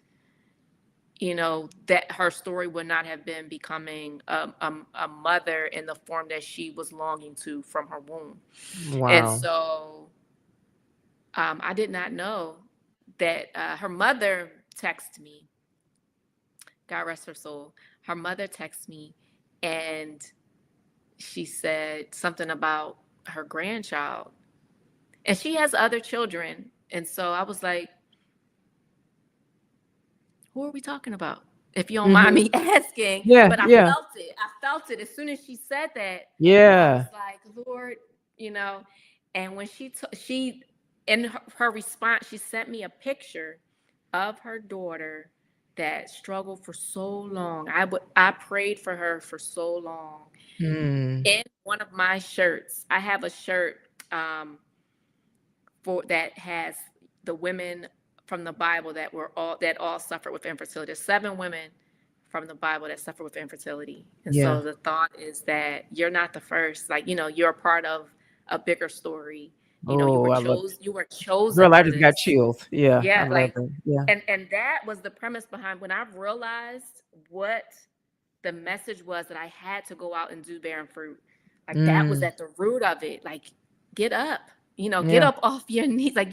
that her story would not have been becoming a mother in the form that she was longing to from her womb. And Wow. so I did not know that her mother texted me. God rest her soul. Her mother texted me, and she said something about her grandchild. And she has other children. And so I was like, who are we talking about? If you don't mind Mm-hmm. me asking. Yeah. But I Yeah. felt it. I felt it. As soon as she said that, I was Yeah. like, Lord, and when she in her response, she sent me a picture of her daughter that struggled for so long. I prayed for her for so long. Hmm. In one of my shirts, I have a shirt that has the women from the Bible that all suffered with infertility. There's 7 women from the Bible that suffer with infertility. And so Yeah. the thought is that you're not the first. Like, you're a part of a bigger story. You Oh, were I love it. chosen. You were chosen Girl, I for just got this. chills. Yeah, I Yeah, love like, it. Yeah. and that was the premise behind when I realized what the message was, that I had to go out and do Barren Fruit. Like, that was Mm. at the root of it. Like, get up, get Yeah. up off your knees. Like,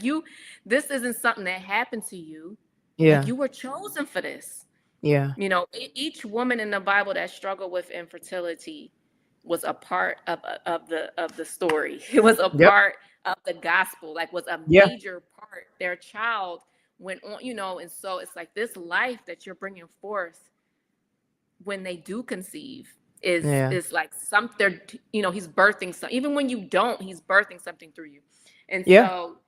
this isn't something that happened to you. Like, Yeah. you were chosen for this. Yeah. Each woman in the Bible that struggled with infertility was a part of the story. It was a Yep. part of the gospel, like, was a Yeah. major part. Their child went on, and so it's like this life that you're bringing forth when they do conceive is Yeah. is like something, he's birthing some, even when you don't, he's birthing something through you. And Yeah. so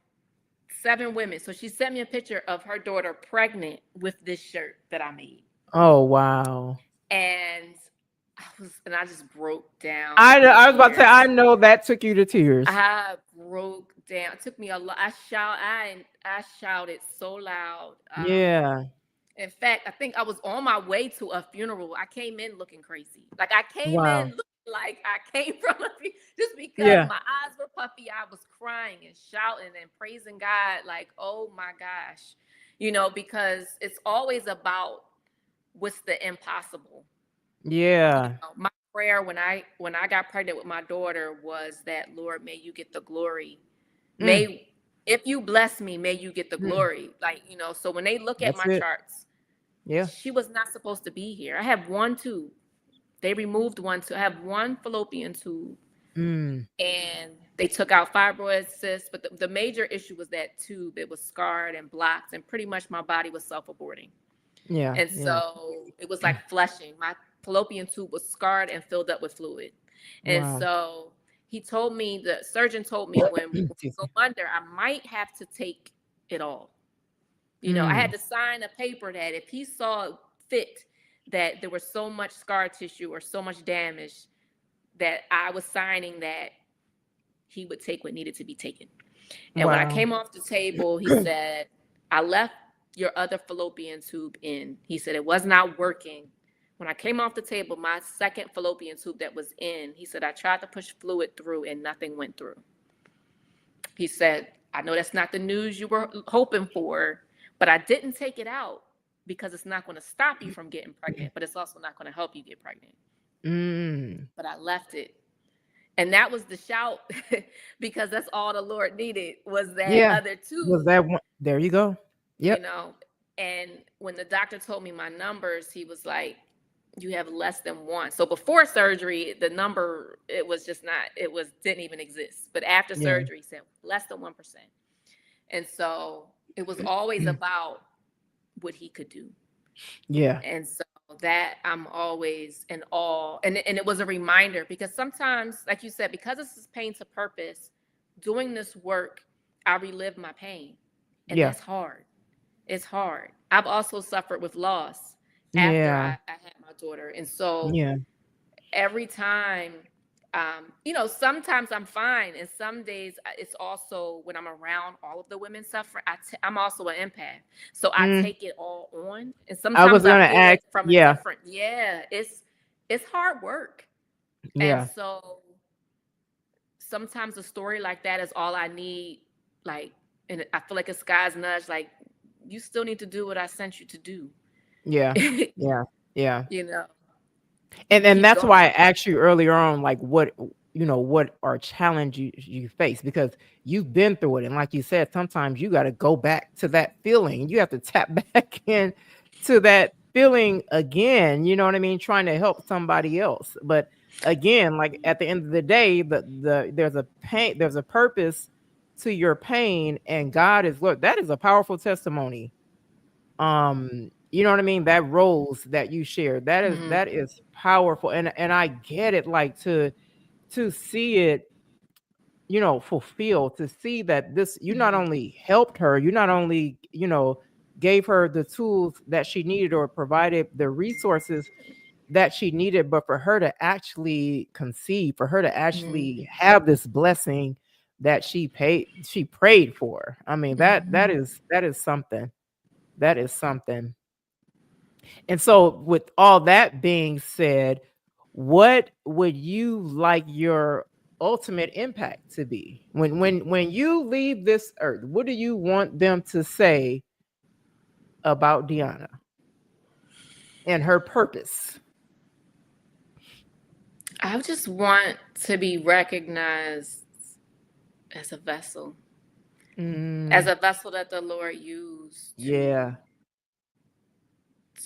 7 women. So she sent me a picture of her daughter pregnant with this shirt that I made. Oh, wow. And I just broke down in I was about to say, I tears. know that took you to tears. I broke down. It took me a lot. I shouted so loud. Yeah. In fact, I think I was on my way to a funeral. I came in looking crazy. Like, I came in Wow. looking like I came from just because Yeah. my eyes were puffy. I was crying and shouting and praising God. Like, oh my gosh, because it's always about what's the impossible. Yeah. My prayer when I got pregnant with my daughter was that, Lord, may you get the glory. Mm. May If you bless me, may you get the Mm. glory. Like, so when they look at That's my it. charts, Yeah. she was not supposed to be here. I have one tube. They removed one tube. I have one fallopian tube, Mm. and they took out fibroid cysts. But the major issue was that tube. It was scarred and blocked, and pretty much my body was self-aborting. Yeah. And Yeah. so it was like flushing. My fallopian tube was scarred and filled up with fluid. And Wow. so the surgeon told me, when we Excuse go me. under, I might have to take it all. I had Mm. to sign a paper that if he saw fit that there was so much scar tissue or so much damage, that I was signing that he would take what needed to be taken. And when I Wow. came off the table, he said, I left your other fallopian tube in. He said it was not working. When I came off the table, my second fallopian tube that was in, he said, I tried to push fluid through and nothing went through. He said, I know that's not the news you were hoping for, but I didn't take it out because it's not going to stop you from getting pregnant, but it's also not going to help you get pregnant. Mm. But I left it. And that was the shout because that's all the Lord needed was that Yeah. other Was tube, that one? There you go. you Yep. know. And when the doctor told me my numbers, he was like, you have less than 1. So before surgery, the number, it was just not, didn't even exist. But after Yeah. surgery, he said less than 1%. And so it was always about what he could do. Yeah. And so that I'm always in awe. And it was a reminder because sometimes, like you said, because this is pain to purpose, doing this work, I relive my pain. And Yeah. that's hard. It's hard. I've also suffered with loss after Yeah. I had my daughter. And so Yeah. every time, sometimes I'm fine. And some days it's also when I'm around all of the women suffering, I'm also an empath. So I Mm. take it all on. And I was sometimes I gonna feel ask. it from a Yeah. it's hard work. And Yeah. so sometimes a story like that is all I need. Like, and I feel like it's God's nudge. Like, you still need to do what I sent you to do. Yeah. Yeah. Yeah. You know, And keep that's why I going. asked you earlier on, like what are challenges you face, because you've been through it, and like you said, sometimes you got to go back to that feeling. You have to tap back in to that feeling again. You know what I mean? Trying to help somebody else, but again, like at the end of the day, there's a pain, there's a purpose to your pain, and God is, look, that is a powerful testimony. You know what I mean, that rose that you shared, Hmm. that is powerful, and I get it, like to see it, fulfilled, to see that this, you not Hmm. only helped her, you not only, gave her the tools that she needed or provided the resources that she needed, but for her to actually conceive, for her to actually have this blessing that she prayed for. I mean, Hmm. that is something. That is something. And so, with all that being said, what would you like your ultimate impact to be when you leave this earth? What do you want them to say about Diona and her purpose? I just want to be recognized as a vessel, as Mm, a vessel that the Lord used yeah,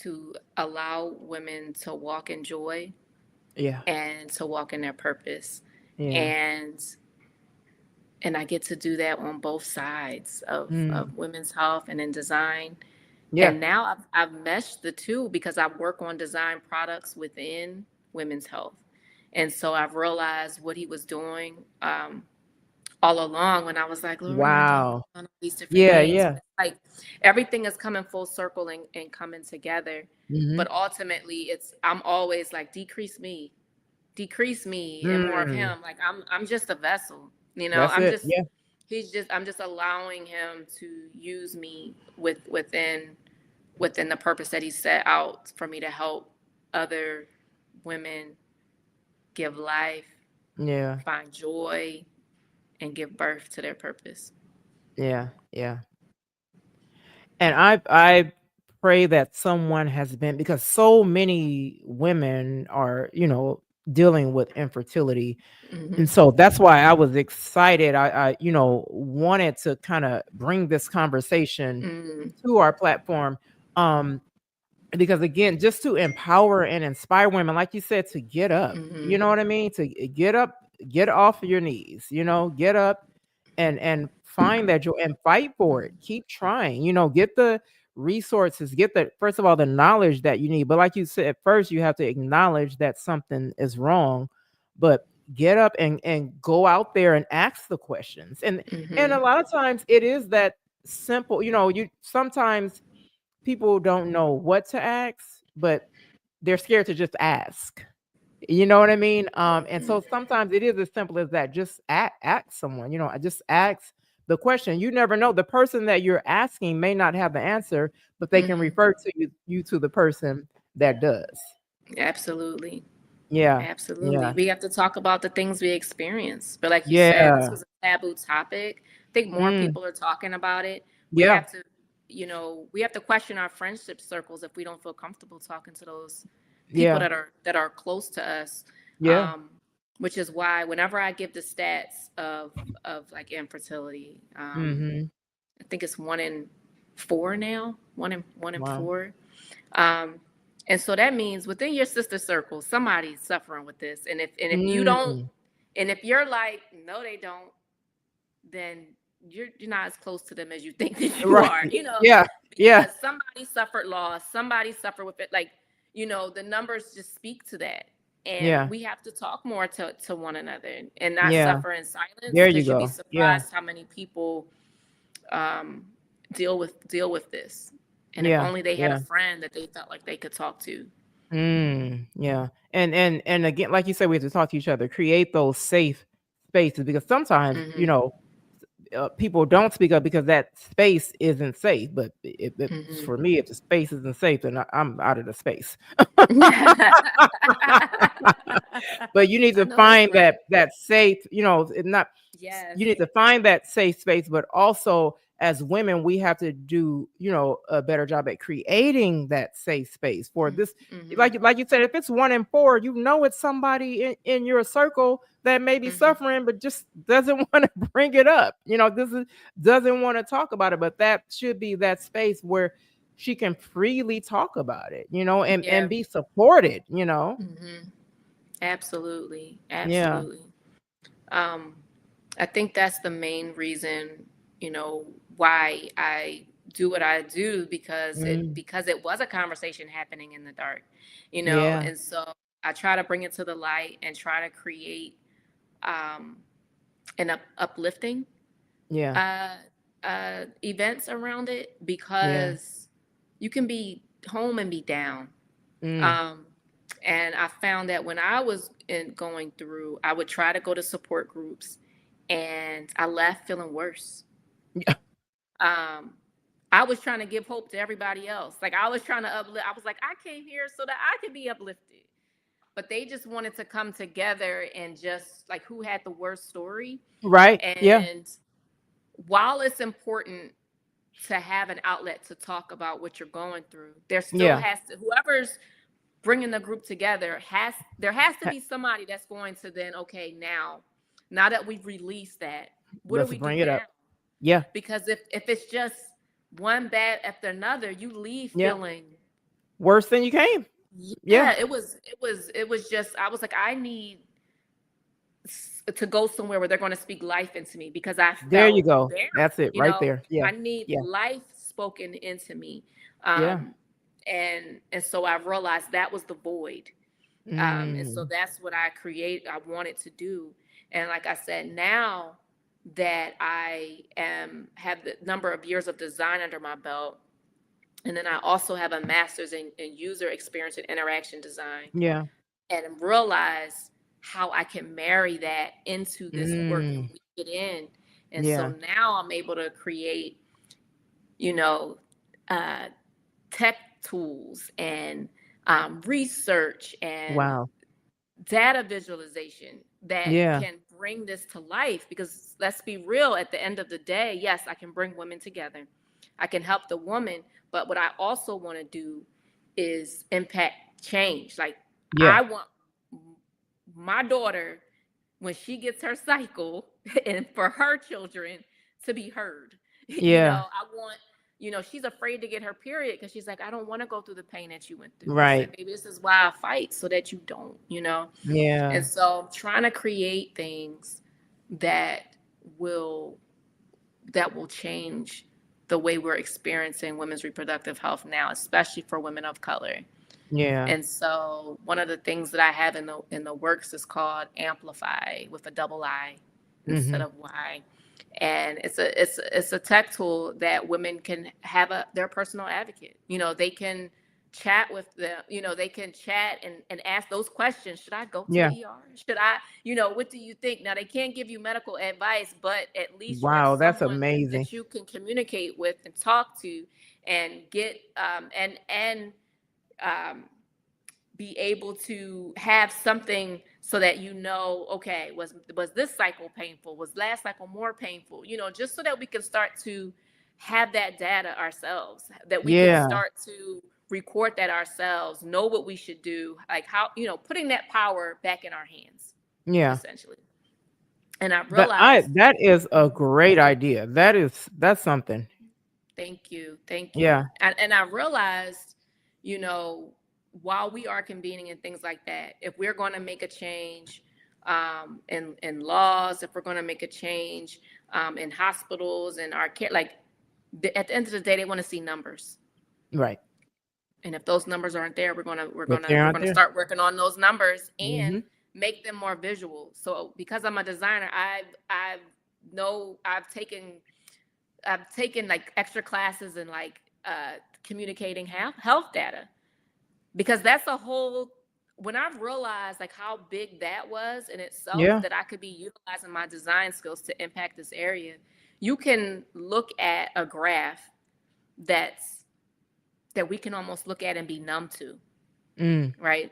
to allow women to walk in joy yeah, and to walk in their purpose. yeah, And I get to do that on both sides mm, of women's health and in design. yeah, And now I've meshed the two because I work on design products within women's health. And so I've realized what he was doing all along when I was like, Lord, what am I doing wow, on all these different yeah, things? yeah, But it's like everything is coming full circle and coming together. mm-hmm, But ultimately, I'm always like, decrease me, and more of mm, him. Like I'm just a vessel. that's I'm it, just yeah, I'm just allowing him to use me within the purpose that he set out for me to help other women give life, yeah, find joy, and give birth to their purpose. yeah, yeah. And I pray that someone has been, because so many women are, dealing with infertility. And Hmm. so that's why I was excited. I wanted to kind of bring this conversation Hmm. to our platform. Um, because again, just to empower and inspire women, like you said, to get up, Hmm. you know what I mean, to get up, get off of your knees, get up and find that joy and fight for it, keep trying, get the resources, get the, first of all, the knowledge that you need. But like you said, first you have to acknowledge that something is wrong, but get up and go out there and ask the questions. And a Hmm. lot of times it is that simple. You sometimes people don't know what to ask, but they're scared to just ask. You know what I mean? And so sometimes it is as simple as that. Just ask someone, just ask the question. You never know. The person that you're asking may not have the answer, but they can Hmm. refer to you to the person that does. Absolutely. Yeah. Absolutely. Yeah. We have to talk about the things we experience. But like you said, this Yeah. was a taboo topic. I think more Mm, people are talking about it. We yeah. have to, we have to question our friendship circles if we don't feel comfortable talking to those people Yeah. that are close to us. Yeah. Um, which is why whenever I give the stats of like infertility, Mhm. I think it's 1 in 4 now, one in Wow. four. Um, and so that means within your sister circle, somebody's suffering with this. And if you don't, Mm, and if you're like, no, they don't, then you're not as close to them as you think that you right. are, Yeah. Yeah. because somebody suffered loss, somebody suffered with it. Like, the numbers just speak to that. And Yeah. we have to talk more to one another and not Yeah. suffer in silence, There you because you'd be go. Yeah. surprised how many people um, deal with this. And if Yeah. only they had a Yeah. friend that they felt like they could talk to. Yeah. And again, like you said, we have to talk to each other, create those safe spaces, because sometimes, Hmm. people don't speak up because that space isn't safe. But Hmm. for me, if the space isn't safe, then I'm out of the space. I But you need to know that's find right. that safe, it not Yes. you need to find that safe space, but also as women, we have to do, a better job at creating that safe space for this. Mm-hmm. Like you said, if it's 1 in 4, it's somebody in your circle that may be Hmm. suffering, but just doesn't want to bring it up. This is doesn't want to talk about it, but that should be that space where she can freely talk about it, and Yeah. be supported. Hmm. Absolutely. Yeah. Absolutely. Um, I think that's the main reason, why I do what I do, Mm, because it was a conversation happening in the dark, yeah. and so I try to bring it to the light and try to create um, an uplifting Yeah. uh, events around it, Yeah. because you can be home and be down. Mm. Um, and I found that when I was going through, I would try to go to support groups, and I left feeling worse. Yeah. Um, I was trying to give hope to everybody else. Like, I was trying to uplift. I was like, I came here so that I could be uplifted. But they just wanted to come together and just like who had the worst story. Right. Yeah. And while it's important to have an outlet to talk about what you're going through, there still Yeah. has to, whoever's bringing the group together, there has to Ha- be somebody that's going to then, okay, now that we've released that, what do Let's we do bring it now? up. Yeah. Because if it's just one bad after another, you leave Yeah. feeling, Worse than you came. Yeah. yeah, it was just, I was like, I need to go somewhere where they're going to speak life into me, because I There you felt go. barren. That's it You right know, there. Yeah. I need Yeah. life spoken into me, Yeah. um, and so I realized that was the void, and so Mm. that's what I wanted to do, and like I said, now that I am have the number of years of design under my belt, and then I also have a master's in user experience and interaction design, Yeah. and realize how I can marry that into this work and Mm. weave it in. And so Yeah. now I'm able to create, you know, uh, tech tools and research and Wow. data visualization that Yeah. can bring this to life. Because let's be real, at the end of the day, yes, I can bring women together, I can help the woman, but what I also want to do is impact change. Like, Yeah. I want my daughter, when she gets her cycle, and for her children to be heard. Yeah. I want, she's afraid to get her period because she's like, I don't want to go through the pain that you went through. I Right. said, baby, this is why I fight, so that you don't. And Yeah. so I'm trying to create things that will change the way we're experiencing women's reproductive health now, especially for women of color. Yeah. And so one of the things that I have in the works is called Amplify, with a double I instead Mhm. of Y. And it's a tech tool that women can have their personal advocate. They can chat with them, they can chat and ask those questions. Should I go to Yeah. the ER? Should I, what do you think? Now, they can't give you medical advice, but at least you have Wow, that's someone amazing. that you can communicate with and talk to, and get and um, be able to have something so that, okay, was this cycle painful, was last cycle more painful, just so that we can start to have that data ourselves, that we can Yeah. start to record that ourselves, know what we should do, like how, putting that power back in our hands, Yeah. essentially. And I realized, That is a great idea. That's something. thank you. Thank you. Yeah. And I realized, you know, while we are convening and things like that, if we're going to make a change in laws, if we're going to make a change in hospitals and our care, like, at the end of the day, they want to see numbers. Right. And if those numbers aren't there, we're gonna we're If gonna they're we're out gonna there. start working on those numbers and Mhm. make them more visual. So because I'm a designer, I've taken like extra classes in like communicating health data, because that's a whole, when I've realized like how big that was in itself, Yeah. that I could be utilizing my design skills to impact this area, you can look at a graph that's that we can almost look at and be numb to, Mm. right?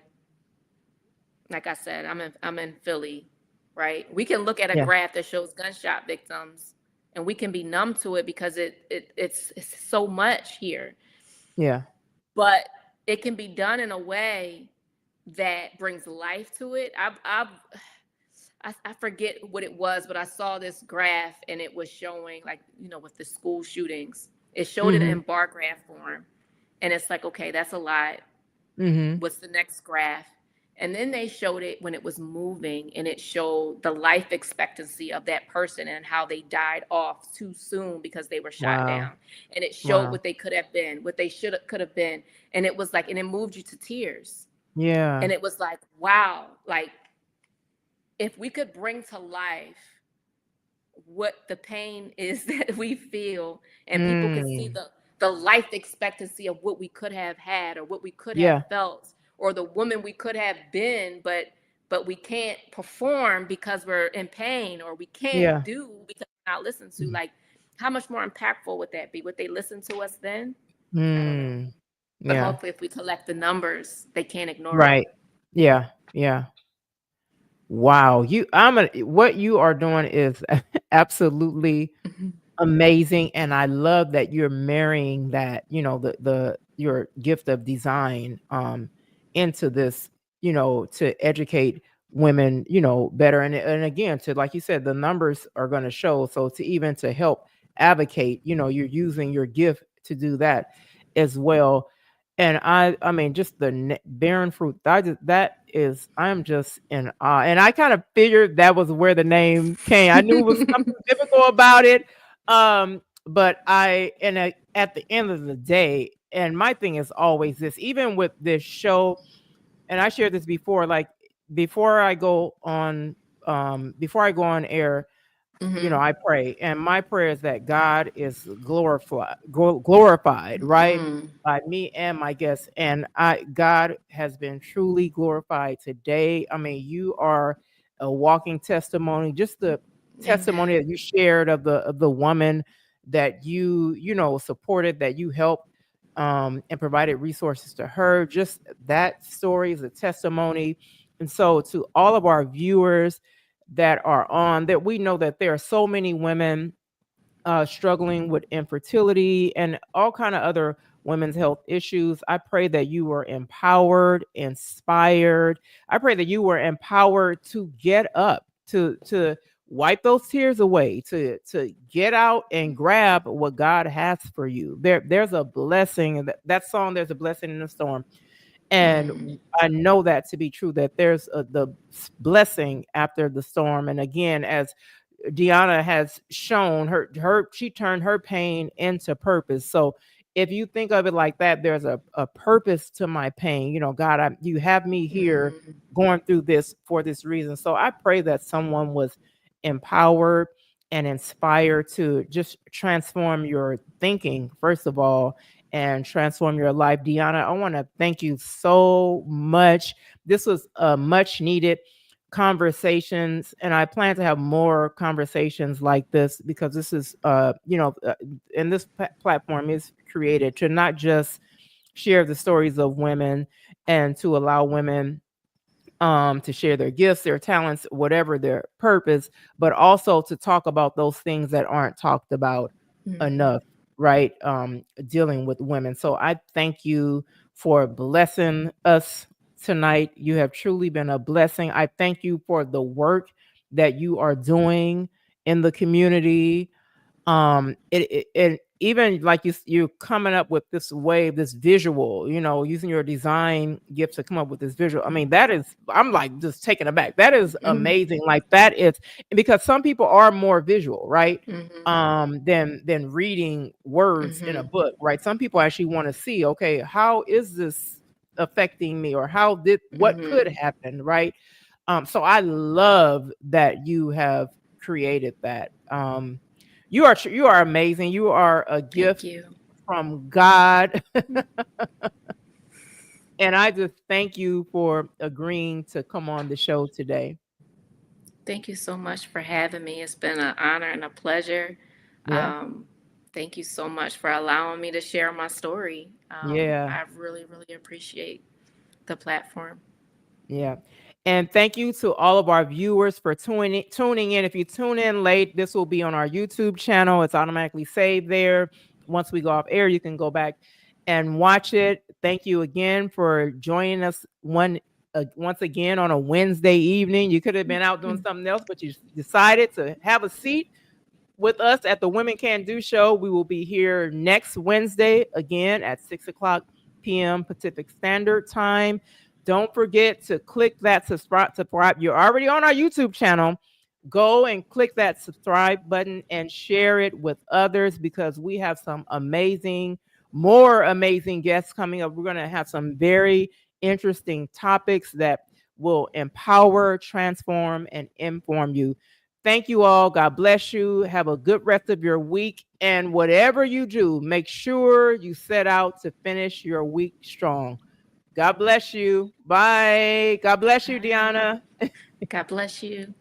Like I said, I'm in Philly, right? We can look at a Yeah. graph that shows gunshot victims, and we can be numb to it because it's so much here. Yeah. But it can be done in a way that brings life to it. I forget what it was, but I saw this graph and it was showing, like, with the school shootings. It showed it Mhm. in bar graph form, and it's like, okay, that's a lot. Mhm. What's the next graph? And then they showed it when it was moving, and it showed the life expectancy of that person and how they died off too soon because they were shot Wow. down. And it showed Wow. what they could have been, what they should could have been. And it was like, and it moved you to tears. Yeah. And it was like, wow, like if we could bring to life what the pain is that we feel, and people could see Mm. the life expectancy of what we could have had or what we could have Yeah. felt, or the woman we could have been, but we can't perform because we're in pain, or we can't Yeah. do because we're not listened to. Mm. Like, how much more impactful would that be? Would they listen to us then? I don't know. Mm. But Yeah. hopefully if we collect the numbers, they can't ignore it. Right. Yeah. Yeah. Wow. What you are doing is absolutely Mhm. amazing, and I love that you're marrying that, the your gift of design into this, to educate women, better, and again, to, like you said, the numbers are going to show, so to even to help advocate, you're using your gift to do that as well. And I mean, just the barren fruit, I'm just in awe, and I kind of figured that was where the name came. I knew it was something biblical about it. But at the end of the day, and my thing is always this, even with this show, and I shared this before, like before I go on, before I go on air, Mhm. I pray, and my prayer is that God is glorified, right, Mhm. by me and my guests, and God has been truly glorified today. I mean, you are a walking testimony. Just the testimony Amen. that you shared of the woman that you supported, that you helped, and provided resources to her. Just that story is a testimony, and so to all of our viewers that are on, that we know that there are so many women struggling with infertility and all kind of other women's health issues. I pray that you were empowered, inspired. I pray that you were empowered to get up, to wipe those tears away, to get out and grab what God has for you. There's a blessing, and that song, there's a blessing in the storm. And Mm. I know that to be true, that there's the blessing after the storm. And again, as Diona has shown, she turned her pain into purpose. So if you think of it like that, there's a purpose to my pain. God, you have me here Mm. going through this for this reason. So I pray that someone was empowered and inspired to just transform your thinking, first of all, and transform your life. Diona, I want to thank you so much. This was a much needed conversations, and I plan to have more conversations like this, because this is and this platform is created to not just share the stories of women, and to allow women to share their gifts, their talents, whatever their purpose, but also to talk about those things that aren't talked about Mm. enough, right? Dealing with women. So I thank you for blessing us tonight. You have truly been a blessing. I thank you for the work that you are doing in the community. It even like you're coming up with this wave, this visual, using your design gift to come up with this visual. I mean, that is, I'm like just taken aback. That is Mhm. amazing. Like that is, and because some people are more visual, right, Mhm. than reading words in a Mhm. book, right? Some people actually want to see, okay, how is this affecting me, or what could Mhm. happen, right? So I love that you have created that. You are amazing. You are a Thank gift you. from God. And I just thank you for agreeing to come on the show today. Thank you so much for having me. It's been an honor and a pleasure. Yeah. Thank you so much for allowing me to share my story. Yeah. I really, really appreciate the platform. Yeah. And thank you to all of our viewers for tuning in. If you tune in late, this will be on our YouTube channel. It's automatically saved there. Once we go off air, you can go back and watch it. Thank you again for joining us once again on a Wednesday evening. You could have been out doing something else, but you decided to have a seat with us at the Women Can Do show. We will be here next Wednesday again at 6 o'clock p.m. Pacific Standard Time. Don't forget to click that subscribe. You're already on our YouTube channel. Go and click that subscribe button and share it with others, because we have some more amazing guests coming up. We're going to have some very interesting topics that will empower, transform, and inform you. Thank you all. God bless you. Have a good rest of your week. And whatever you do, make sure you set out to finish your week strong. God bless you. Bye. God bless you, Bye. Diona. God bless you.